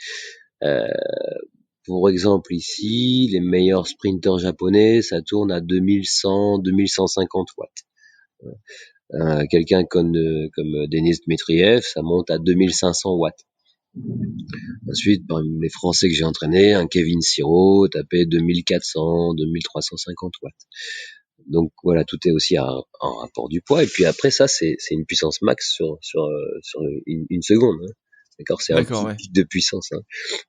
Pour exemple, ici, les meilleurs sprinteurs japonais, ça tourne à 2100, 2150 watts. Quelqu'un comme Denis Dmitriev, ça monte à 2500 watts. Ensuite, parmi les Français que j'ai entraînés, un Kevin Siro tapait 2400, 2350 watts. Donc voilà, tout est aussi en rapport du poids. Et puis après ça, c'est une puissance max sur une seconde. Hein. D'accord, c'est un pic de puissance. Hein.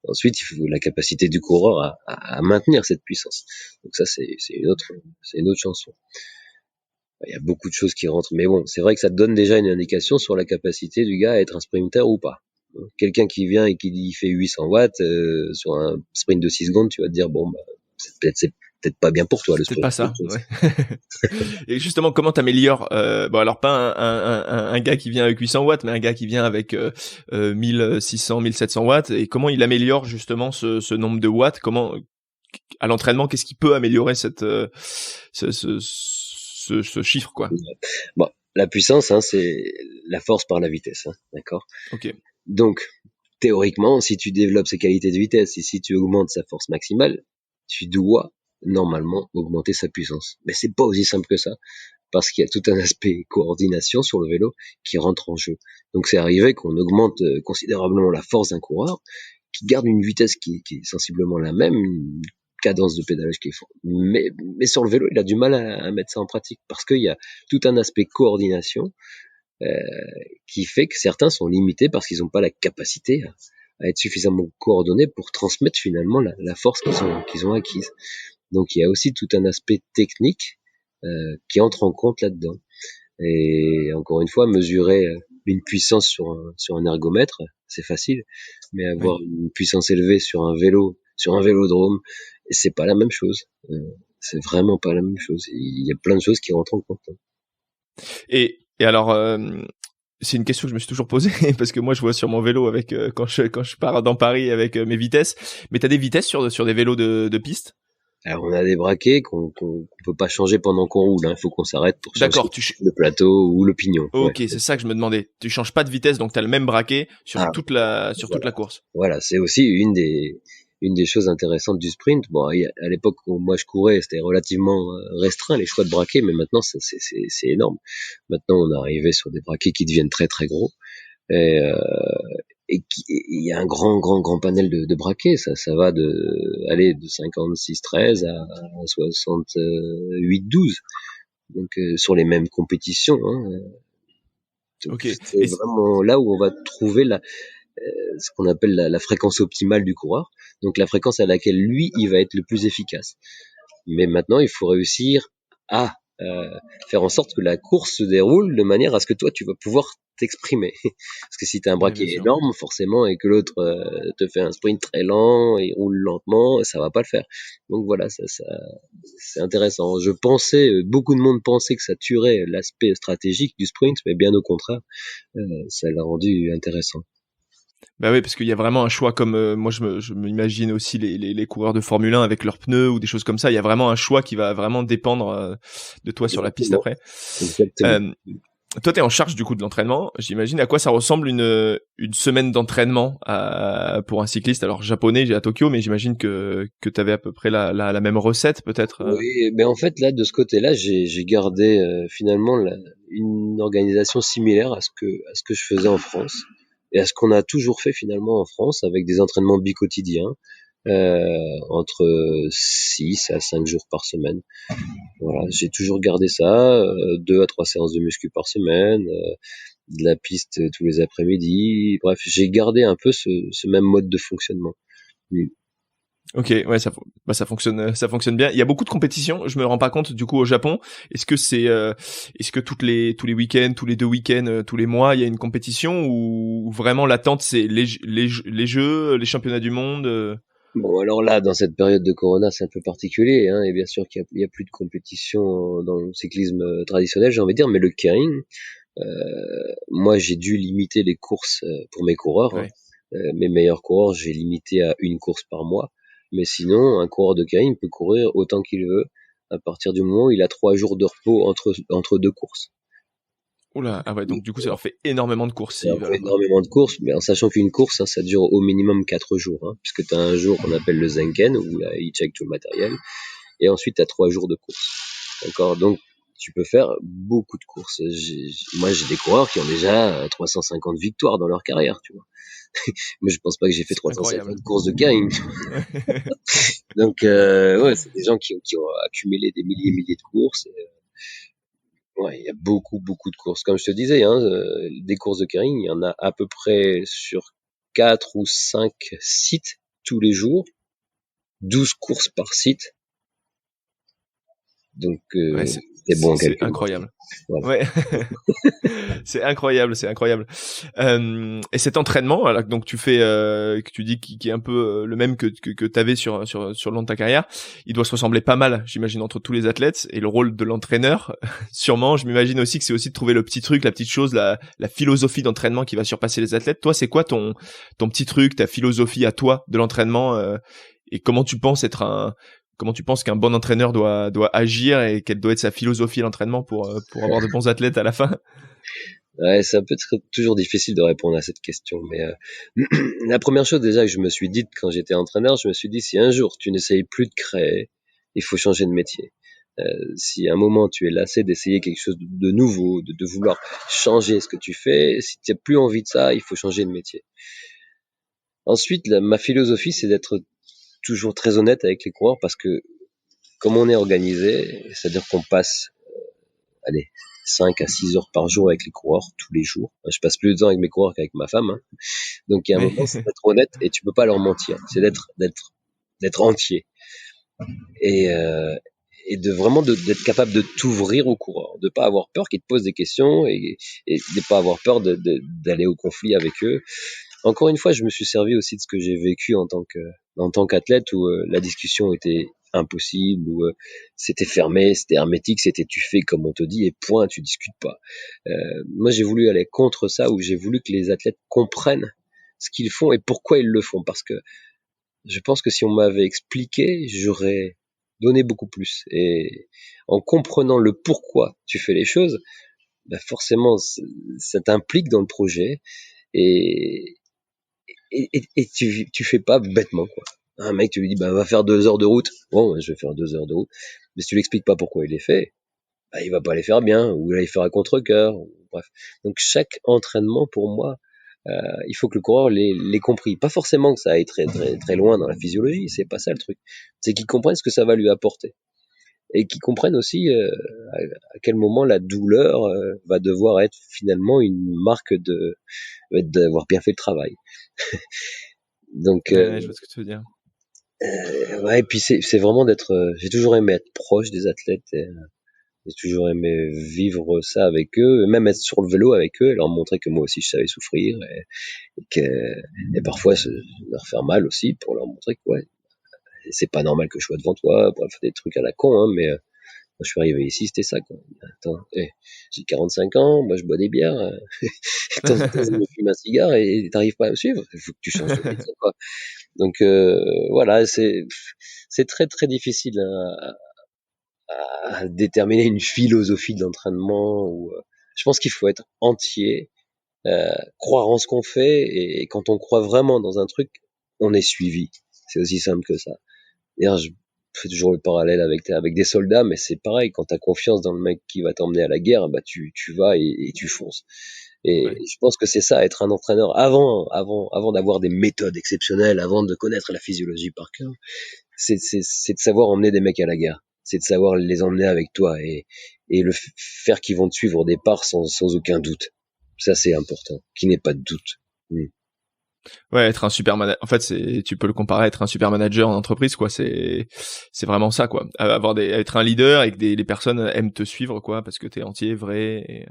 Ensuite, il faut la capacité du coureur à maintenir cette puissance. Donc ça, c'est une autre chanson. Il y a beaucoup de choses qui rentrent, mais bon, c'est vrai que ça te donne déjà une indication sur la capacité du gars à être un sprinter ou pas. Quelqu'un qui vient et qui dit il fait 800 watts sur un sprint de 6 secondes, tu vas te dire bon, bah, c'est peut-être pas bien pour toi le sprint. C'est pas ça. Ouais. Et justement, comment t'améliores bon alors pas un gars qui vient avec 800 watts, mais un gars qui vient avec 1600, 1700 watts. Et comment il améliore justement ce nombre de watts? Comment à l'entraînement, qu'est-ce qui peut améliorer ce chiffre quoi? Bon, la puissance, hein, c'est la force par la vitesse, hein, d'accord. Ok. Donc théoriquement, si tu développes ses qualités de vitesse et si tu augmentes sa force maximale, tu dois normalement augmenter sa puissance. Mais c'est pas aussi simple que ça, parce qu'il y a tout un aspect coordination sur le vélo qui rentre en jeu. Donc c'est arrivé qu'on augmente considérablement la force d'un coureur, qui garde une vitesse qui est sensiblement la même, une cadence de pédalage qui est forte. Mais sur le vélo, il a du mal à mettre ça en pratique, parce qu'il y a tout un aspect coordination qui fait que certains sont limités parce qu'ils n'ont pas la capacité à être suffisamment coordonnés pour transmettre finalement la force qu'ils ont acquise. Donc il y a aussi tout un aspect technique qui entre en compte là-dedans. Et encore une fois, mesurer une puissance sur un ergomètre, c'est facile, mais avoir une puissance élevée sur un vélodrome, c'est pas la même chose. C'est vraiment pas la même chose. Il y a plein de choses qui rentrent en compte. Et alors, c'est une question que je me suis toujours posée parce que moi je vois sur mon vélo avec quand je pars dans Paris avec mes vitesses. Mais t'as des vitesses sur des vélos de piste? Alors on a des braquets qu'on peut pas changer pendant qu'on roule, hein. Il faut qu'on s'arrête pour changer D'accord, le plateau ou le pignon. Ouais. Ok, c'est ça que je me demandais. Tu changes pas de vitesse, donc t'as le même braquet sur Ah, toute la course. voilà, c'est aussi une des choses intéressantes du sprint. Bon, à l'époque où moi je courais, c'était relativement restreint les choix de braquets, mais maintenant c'est énorme. Maintenant, on est arrivé sur des braquets qui deviennent très très gros et il y a un grand panel de braquets. Ça va de 56-13 à 68-12. Donc sur les mêmes compétitions. Hein. Donc, Ok. c'est vraiment là où on va trouver ce qu'on appelle la fréquence optimale du coureur, donc la fréquence à laquelle lui il va être le plus efficace. Mais maintenant il faut réussir à faire en sorte que la course se déroule de manière à ce que toi tu vas pouvoir t'exprimer. Parce que si tu as un Ouais, braquet bien sûr. énorme forcément et que l'autre te fait un sprint très lent et roule lentement, ça va pas le faire. Donc voilà, ça c'est intéressant. Beaucoup de monde pensait que ça tuerait l'aspect stratégique du sprint, mais bien au contraire, ça l'a rendu intéressant. Bah oui, parce qu'il y a vraiment un choix comme moi je m'imagine aussi les coureurs de Formule 1 avec leurs pneus ou des choses comme ça. Il y a vraiment un choix qui va vraiment dépendre de toi sur la piste Exactement. après. Exactement. Euh, Toi, t'es en charge du coup de l'entraînement. J'imagine à quoi ça ressemble une semaine d'entraînement pour un cycliste. Alors japonais, à Tokyo, mais j'imagine que t'avais à peu près la même recette peut-être. Oui, mais en fait là de ce côté-là, j'ai gardé finalement une organisation similaire à ce que je faisais en France et à ce qu'on a toujours fait finalement en France avec des entraînements biquotidiens entre 6 à 5 jours par semaine. Voilà, j'ai toujours gardé ça, 2 à 3 séances de muscu par semaine, de la piste tous les après-midi. Bref, j'ai gardé un peu ce même mode de fonctionnement. Mm. Ok, ouais, ça fonctionne bien. Il y a beaucoup de compétitions. Je me rends pas compte du coup au Japon. Est-ce que tous les week-ends, tous les 2 week-ends, tous les mois, il y a une compétition ou vraiment l'attente c'est les jeux, les championnats du monde. Bon, alors là, dans cette période de Corona, c'est un peu particulier, hein, et bien sûr qu'il y a plus de compétition dans le cyclisme traditionnel, j'ai envie de dire, mais le keirin, moi, j'ai dû limiter les courses pour mes coureurs. Hein. Ouais. Mes meilleurs coureurs, j'ai limité à une course par mois. Mais sinon, un coureur de keirin peut courir autant qu'il veut à partir du moment où il a 3 jours de repos entre deux courses. Oula, ah ouais, donc du coup ça leur fait énormément de courses Et s'ils on fait veulent quoi. énormément de courses, mais en sachant qu'une course, hein, ça dure au minimum 4 jours, hein, puisque tu as un jour qu'on appelle le Zenken, où là, il check tout le matériel, et ensuite tu as 3 jours de course. D'accord. Donc tu peux faire beaucoup de courses. Moi j'ai des coureurs qui ont déjà 350 victoires dans leur carrière, tu vois. Mais je pense pas que j'ai fait C'est incroyable. 350 courses de keirin. Donc ouais, c'est des gens qui ont accumulé des milliers et milliers de courses. Ouais, il y a beaucoup de courses. Comme je te disais, hein, des courses de keirin, il y en a à peu près sur 4 ou 5 sites tous les jours, 12 courses par site. Donc Ouais, c'est bon en c'est calcul. incroyable. Voilà. Ouais, c'est incroyable, c'est incroyable. Et cet entraînement, là, donc tu fais, que tu dis qui est un peu le même que t'avais sur le long de ta carrière, il doit se ressembler pas mal, j'imagine, entre tous les athlètes. Et le rôle de l'entraîneur, sûrement, je m'imagine aussi que c'est aussi de trouver le petit truc, la petite chose, la philosophie d'entraînement qui va surpasser les athlètes. Toi, c'est quoi ton petit truc, ta philosophie à toi de l'entraînement, et comment tu penses qu'un bon entraîneur doit agir et quelle doit être sa philosophie à l'entraînement pour avoir de bons athlètes à la fin? Ouais, c'est un peu toujours difficile de répondre à cette question, mais la première chose déjà que je me suis dite quand j'étais entraîneur, je me suis dit si un jour tu n'essayes plus de créer, il faut changer de métier. Si à un moment tu es lassé d'essayer quelque chose de nouveau, de vouloir changer ce que tu fais, si tu n'as plus envie de ça, il faut changer de métier. Ensuite, ma philosophie, c'est d'être toujours très honnête avec les coureurs parce que comme on est organisé, c'est-à-dire qu'on passe allez, 5 à 6 heures par jour avec les coureurs, tous les jours. Je passe plus de temps avec mes coureurs qu'avec ma femme. Hein. Donc, il y a un Mais moment, c'est d'être honnête et tu peux pas leur mentir. C'est d'être entier. Et, de vraiment d'être capable de t'ouvrir aux coureurs, de pas avoir peur qu'ils te posent des questions et de pas avoir peur d'aller au conflit avec eux. Encore une fois, je me suis servi aussi de ce que j'ai vécu en tant qu'athlète où la discussion était impossible, ou c'était fermé, c'était hermétique, c'était tu fais comme on te dit et point, tu discutes pas. Moi j'ai voulu aller contre ça, où j'ai voulu que les athlètes comprennent ce qu'ils font et pourquoi ils le font, parce que je pense que si on m'avait expliqué, j'aurais donné beaucoup plus. Et en comprenant le pourquoi tu fais les choses, bah forcément ça t'implique dans le projet, et tu fais pas bêtement, quoi. Un mec, tu lui dis, bah, va faire 2 heures de route. Bon, je vais faire 2 heures de route. Mais si tu l'expliques pas pourquoi il les fait, bah, il va pas les faire bien, ou là, il fera contre-cœur, bref. Donc, chaque entraînement, pour moi, il faut que le coureur l'ait compris. Pas forcément que ça aille très, très, très loin dans la physiologie, c'est pas ça le truc. C'est qu'il comprenne ce que ça va lui apporter. Et qu'il comprenne aussi à quel moment la douleur va devoir être finalement une marque d'avoir bien fait le travail. Donc, Ouais, je vois ce que tu veux dire. ouais, et puis c'est vraiment d'être. J'ai toujours aimé être proche des athlètes. J'ai toujours aimé vivre ça avec eux, même être sur le vélo avec eux, et leur montrer que moi aussi je savais souffrir, et parfois leur faire mal aussi, pour leur montrer que ouais, c'est pas normal que je sois devant toi. Bref, des trucs à la con, hein, mais quand je suis arrivé ici, c'était ça, quoi. Attends, j'ai 45 ans, moi je bois des bières, de temps en temps je me fume un cigare et t'arrives pas à me suivre. Il faut que tu changes de métier, quoi. Donc voilà, c'est très très difficile à déterminer une philosophie d'entraînement. Ou je pense qu'il faut être entier, croire en ce qu'on fait, et quand on croit vraiment dans un truc, on est suivi. C'est aussi simple que ça. D'ailleurs, je fais toujours le parallèle avec des soldats, mais c'est pareil. Quand t'as confiance dans le mec qui va t'emmener à la guerre, bah tu vas et tu fonces. Et Ouais. je pense que c'est ça, être un entraîneur, avant d'avoir des méthodes exceptionnelles, avant de connaître la physiologie par cœur, c'est de savoir emmener des mecs à la guerre. C'est de savoir les emmener avec toi, et le faire qu'ils vont te suivre au départ sans aucun doute. Ça, c'est important, qu'il n'ait pas de doute. Ouais, être un super manager. En fait, tu peux le comparer à être un super manager en entreprise, quoi. C'est vraiment ça, quoi. Être un leader et que les personnes aiment te suivre, quoi, parce que t'es entier, vrai.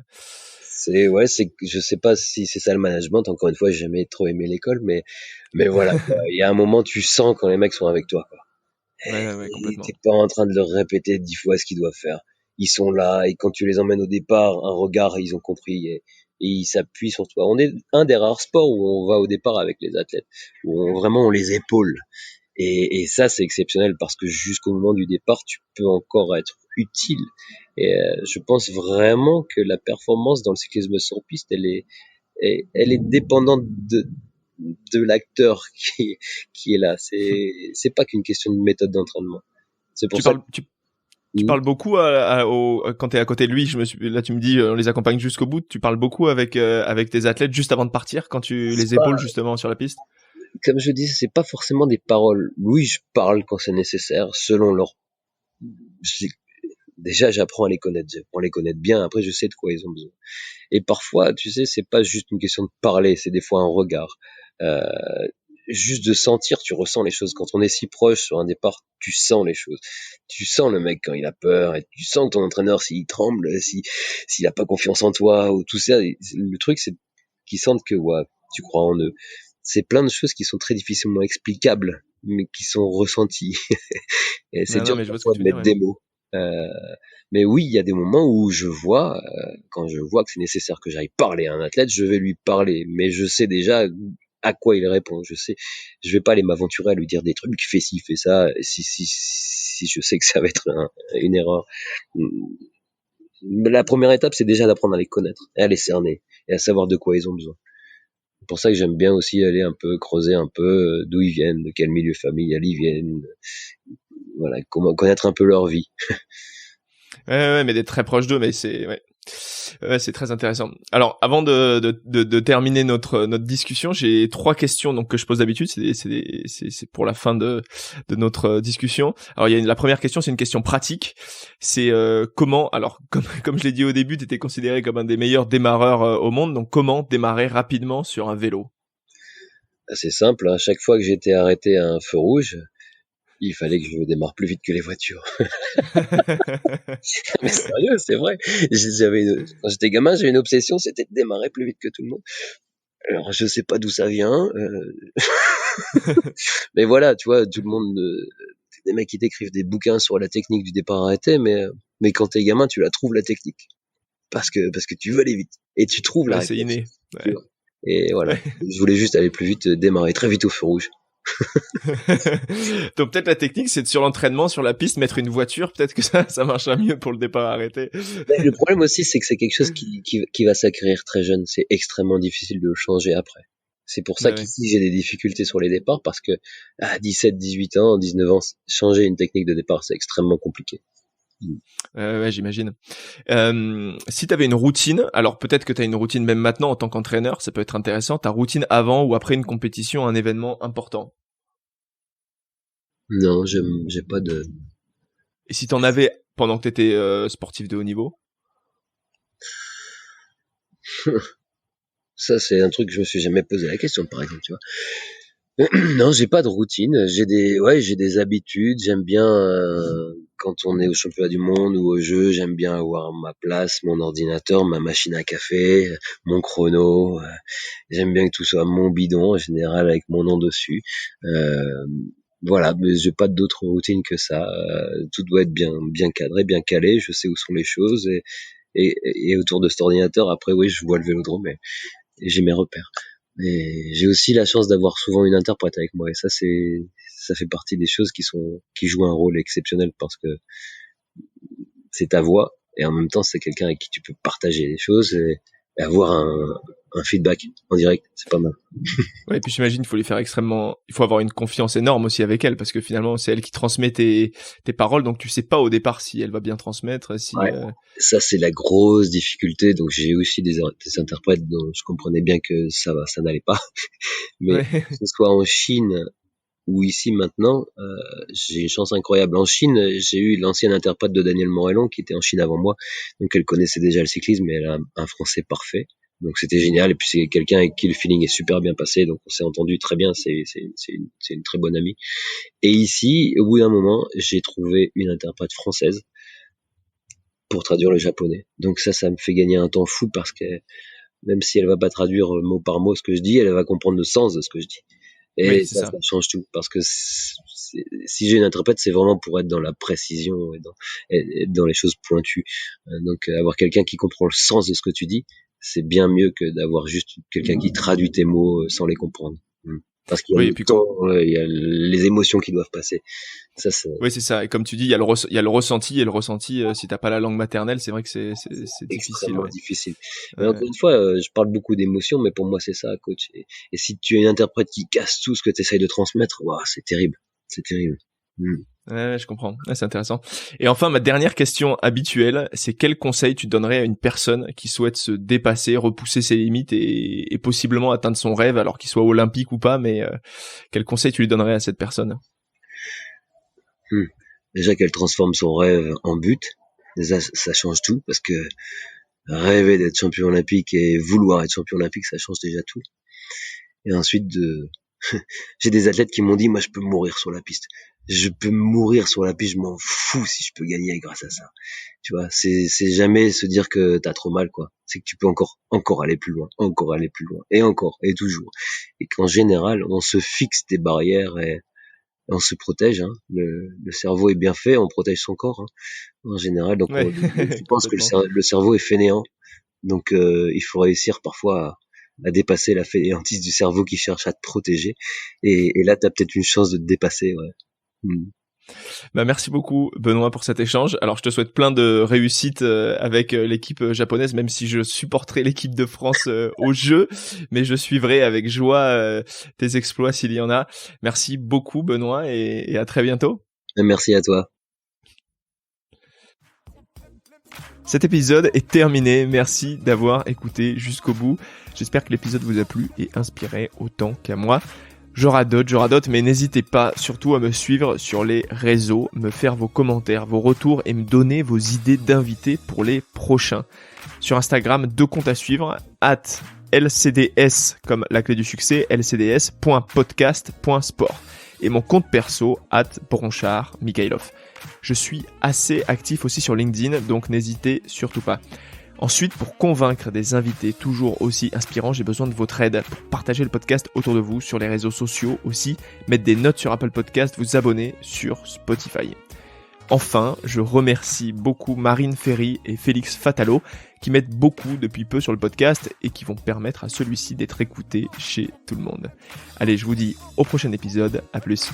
Je sais pas si c'est ça le management. Encore une fois, j'ai jamais trop aimé l'école, mais voilà, quoi. Il y a un moment, tu sens quand les mecs sont avec toi, quoi. Ouais, Et complètement. t'es pas en train de leur répéter 10 fois ce qu'ils doivent faire. Ils sont là, et quand tu les emmènes au départ, un regard, ils ont compris, et ils s'appuient sur toi. On est un des rares sports où on va au départ avec les athlètes, où vraiment on les épaule. Et ça, c'est exceptionnel, parce que jusqu'au moment du départ, tu peux encore être utile. Et je pense vraiment que la performance dans le cyclisme sur piste, elle est dépendante de l'acteur qui est là. C'est pas qu'une question de méthode d'entraînement. C'est pour Tu ça que parles, tu parles beaucoup quand t'es à côté de lui. Là, tu me dis, on les accompagne jusqu'au bout. Tu parles beaucoup avec tes athlètes juste avant de partir, quand tu c'est les pas, épaules justement sur la piste. comme je disais, c'est pas forcément des paroles. Oui, je parle quand c'est nécessaire, selon leur. Déjà, j'apprends à les connaître bien. Après, je sais de quoi ils ont besoin. Et parfois, tu sais, c'est pas juste une question de parler, c'est des fois un regard. Euh, Juste de sentir, tu ressens les choses. Quand on est si proche sur un départ, tu sens les choses. Tu sens le mec quand il a peur, et tu sens que ton entraîneur, s'il tremble, s'il a pas confiance en toi, ou tout ça. Le truc, c'est qu'ils sentent que ouais, tu crois en eux. C'est plein de choses qui sont très difficilement explicables, mais qui sont ressenties. Et c'est Non, dur mais je vois ce que parfois tu de veux dire. mettre Ouais. des mots. Mais oui, il y a des moments où je vois, quand je vois que c'est nécessaire que j'aille parler à un athlète, je vais lui parler. Mais je sais déjà à quoi il répond. Je vais pas aller m'aventurer à lui dire des trucs, fais ci, fais ça, si je sais que ça va être une erreur. La première étape, c'est déjà d'apprendre à les connaître, et à les cerner, et à savoir de quoi ils ont besoin. C'est pour ça que j'aime bien aussi aller un peu creuser un peu d'où ils viennent, de quel milieu familial ils viennent, voilà, comment connaître un peu leur vie. Ouais, mais d'être très proche d'eux, mais c'est très intéressant. Alors, avant de terminer notre discussion, j'ai 3 questions donc que je pose d'habitude. C'est pour la fin de notre discussion. Alors, la première question, c'est une question pratique. C'est comment. Alors, comme je l'ai dit au début, tu étais considéré comme un des meilleurs démarreurs au monde. Donc, comment démarrer rapidement sur un vélo? C'est simple, à chaque fois que j'étais arrêté à un feu rouge, il fallait que je démarre plus vite que les voitures. Mais sérieux, c'est vrai. Quand j'étais gamin, j'avais une obsession, c'était de démarrer plus vite que tout le monde. Alors, je sais pas d'où ça vient, mais voilà, tu vois, tout le monde des mecs qui t'écrivent des bouquins sur la technique du départ arrêté, mais quand t'es gamin, tu la trouves la technique. Parce que tu veux aller vite. Et tu trouves la réponse. C'est inné. Ouais. Et voilà. Je voulais juste aller plus vite, démarrer très vite au feu rouge. Donc peut-être la technique, c'est sur l'entraînement, sur la piste, mettre une voiture, peut-être que ça marchera mieux pour le départ arrêté. Mais le problème aussi, c'est que c'est quelque chose qui va s'acquérir très jeune. C'est extrêmement difficile de le changer après. C'est pour ça qu'ici, j'ai des difficultés sur les départs, parce que à 17, 18 ans, 19 ans, changer une technique de départ, c'est extrêmement compliqué. Ouais, j'imagine. Si tu avais une routine, alors peut-être que tu as une routine même maintenant en tant qu'entraîneur, ça peut être intéressant, ta routine avant ou après une compétition, un événement important. Non, j'ai pas de... Et si t'en avais pendant que t'étais sportif de haut niveau? Ça, c'est un truc que je me suis jamais posé la question, par exemple, tu vois. Non, j'ai pas de routine. J'ai des habitudes. J'aime bien quand on est au championnat du monde ou au jeu, j'aime bien avoir ma place, mon ordinateur, ma machine à café, mon chrono. J'aime bien que tout soit mon bidon en général avec mon nom dessus. Voilà, mais j'ai pas d'autre routine que ça. Tout doit être bien cadré, bien calé. Je sais où sont les choses et autour de cet ordinateur. Après, oui, je vois le vélodrome et j'ai mes repères. Et j'ai aussi la chance d'avoir souvent une interprète avec moi et ça fait partie des choses qui jouent un rôle exceptionnel parce que c'est ta voix et en même temps c'est quelqu'un avec qui tu peux partager les choses et avoir un feedback en direct, c'est pas mal. Ouais, et puis j'imagine il faut avoir une confiance énorme aussi avec elle parce que finalement c'est elle qui transmet tes paroles, donc tu sais pas au départ si elle va bien transmettre. Ça c'est la grosse difficulté, donc j'ai aussi des interprètes dont je comprenais bien que ça n'allait pas, mais que ce soit en Chine ou ici maintenant, j'ai une chance incroyable. En Chine, j'ai eu l'ancienne interprète de Daniel Morellon qui était en Chine avant moi, donc elle connaissait déjà le cyclisme et elle a un français parfait. Donc c'était génial et puis c'est quelqu'un avec qui le feeling est super bien passé, donc on s'est entendu très bien, c'est une très bonne amie. Et ici, au bout d'un moment, j'ai trouvé une interprète française pour traduire le japonais. Donc ça me fait gagner un temps fou parce que même si elle va pas traduire mot par mot ce que je dis, elle va comprendre le sens de ce que je dis. Et oui, ça change tout parce que si j'ai une interprète, c'est vraiment pour être dans la précision et dans les choses pointues. Donc avoir quelqu'un qui comprend le sens de ce que tu dis, c'est bien mieux que d'avoir juste quelqu'un qui traduit tes mots sans les comprendre. Parce qu'il y a il y a les émotions qui doivent passer. Ça, oui, c'est ça. Et comme tu dis, il y a le ressenti et le ressenti, si t'as pas la langue maternelle, c'est vrai que c'est difficile. Ouais. Difficile. Mais encore une fois, je parle beaucoup d'émotions, mais pour moi, c'est ça, coach. Et si tu es une interprète qui casse tout ce que tu essayes de transmettre, wow, c'est terrible. C'est terrible. Ouais, je comprends. Ouais, c'est intéressant. Et enfin, ma dernière question habituelle, c'est quel conseil tu donnerais à une personne qui souhaite se dépasser, repousser ses limites et possiblement atteindre son rêve, alors qu'il soit olympique ou pas, mais quel conseil tu lui donnerais à cette personne? Déjà qu'elle transforme son rêve en but, déjà ça change tout, parce que rêver d'être champion olympique et vouloir être champion olympique, ça change déjà tout. Et ensuite, j'ai des athlètes qui m'ont dit, moi je peux mourir sur la piste. Je peux mourir sur la piste, je m'en fous si je peux gagner grâce à ça. Tu vois, c'est jamais se dire que t'as trop mal, quoi. C'est que tu peux encore aller plus loin, et encore, et toujours. Et qu'en général, on se fixe des barrières et on se protège, hein. Le cerveau est bien fait, on protège son corps, hein, en général. Donc, je pense que le cerveau est fainéant. Donc, il faut réussir parfois à dépasser la fainéantise du cerveau qui cherche à te protéger. Et là, t'as peut-être une chance de te dépasser, ouais. Bah merci beaucoup Benoît pour cet échange. Alors je te souhaite plein de réussite avec l'équipe japonaise, même si je supporterai l'équipe de France au jeu, mais je suivrai avec joie tes exploits s'il y en a. Merci beaucoup Benoît et à très bientôt. Merci à toi. Cet épisode est terminé. Merci d'avoir écouté jusqu'au bout. J'espère que l'épisode vous a plu et inspiré autant qu'à moi. Je radote, mais n'hésitez pas surtout à me suivre sur les réseaux, me faire vos commentaires, vos retours et me donner vos idées d'invités pour les prochains. Sur Instagram, 2 comptes à suivre, @LCDS comme la clé du succès, lcds.podcast.sport. Et mon compte perso, @Bronchard Mikhailov. Je suis assez actif aussi sur LinkedIn, donc n'hésitez surtout pas. Ensuite, pour convaincre des invités toujours aussi inspirants, j'ai besoin de votre aide pour partager le podcast autour de vous sur les réseaux sociaux aussi, mettre des notes sur Apple Podcast, vous abonner sur Spotify. Enfin, je remercie beaucoup Marine Ferry et Félix Fatalo qui m'aident beaucoup depuis peu sur le podcast et qui vont permettre à celui-ci d'être écouté chez tout le monde. Allez, je vous dis au prochain épisode, à plus.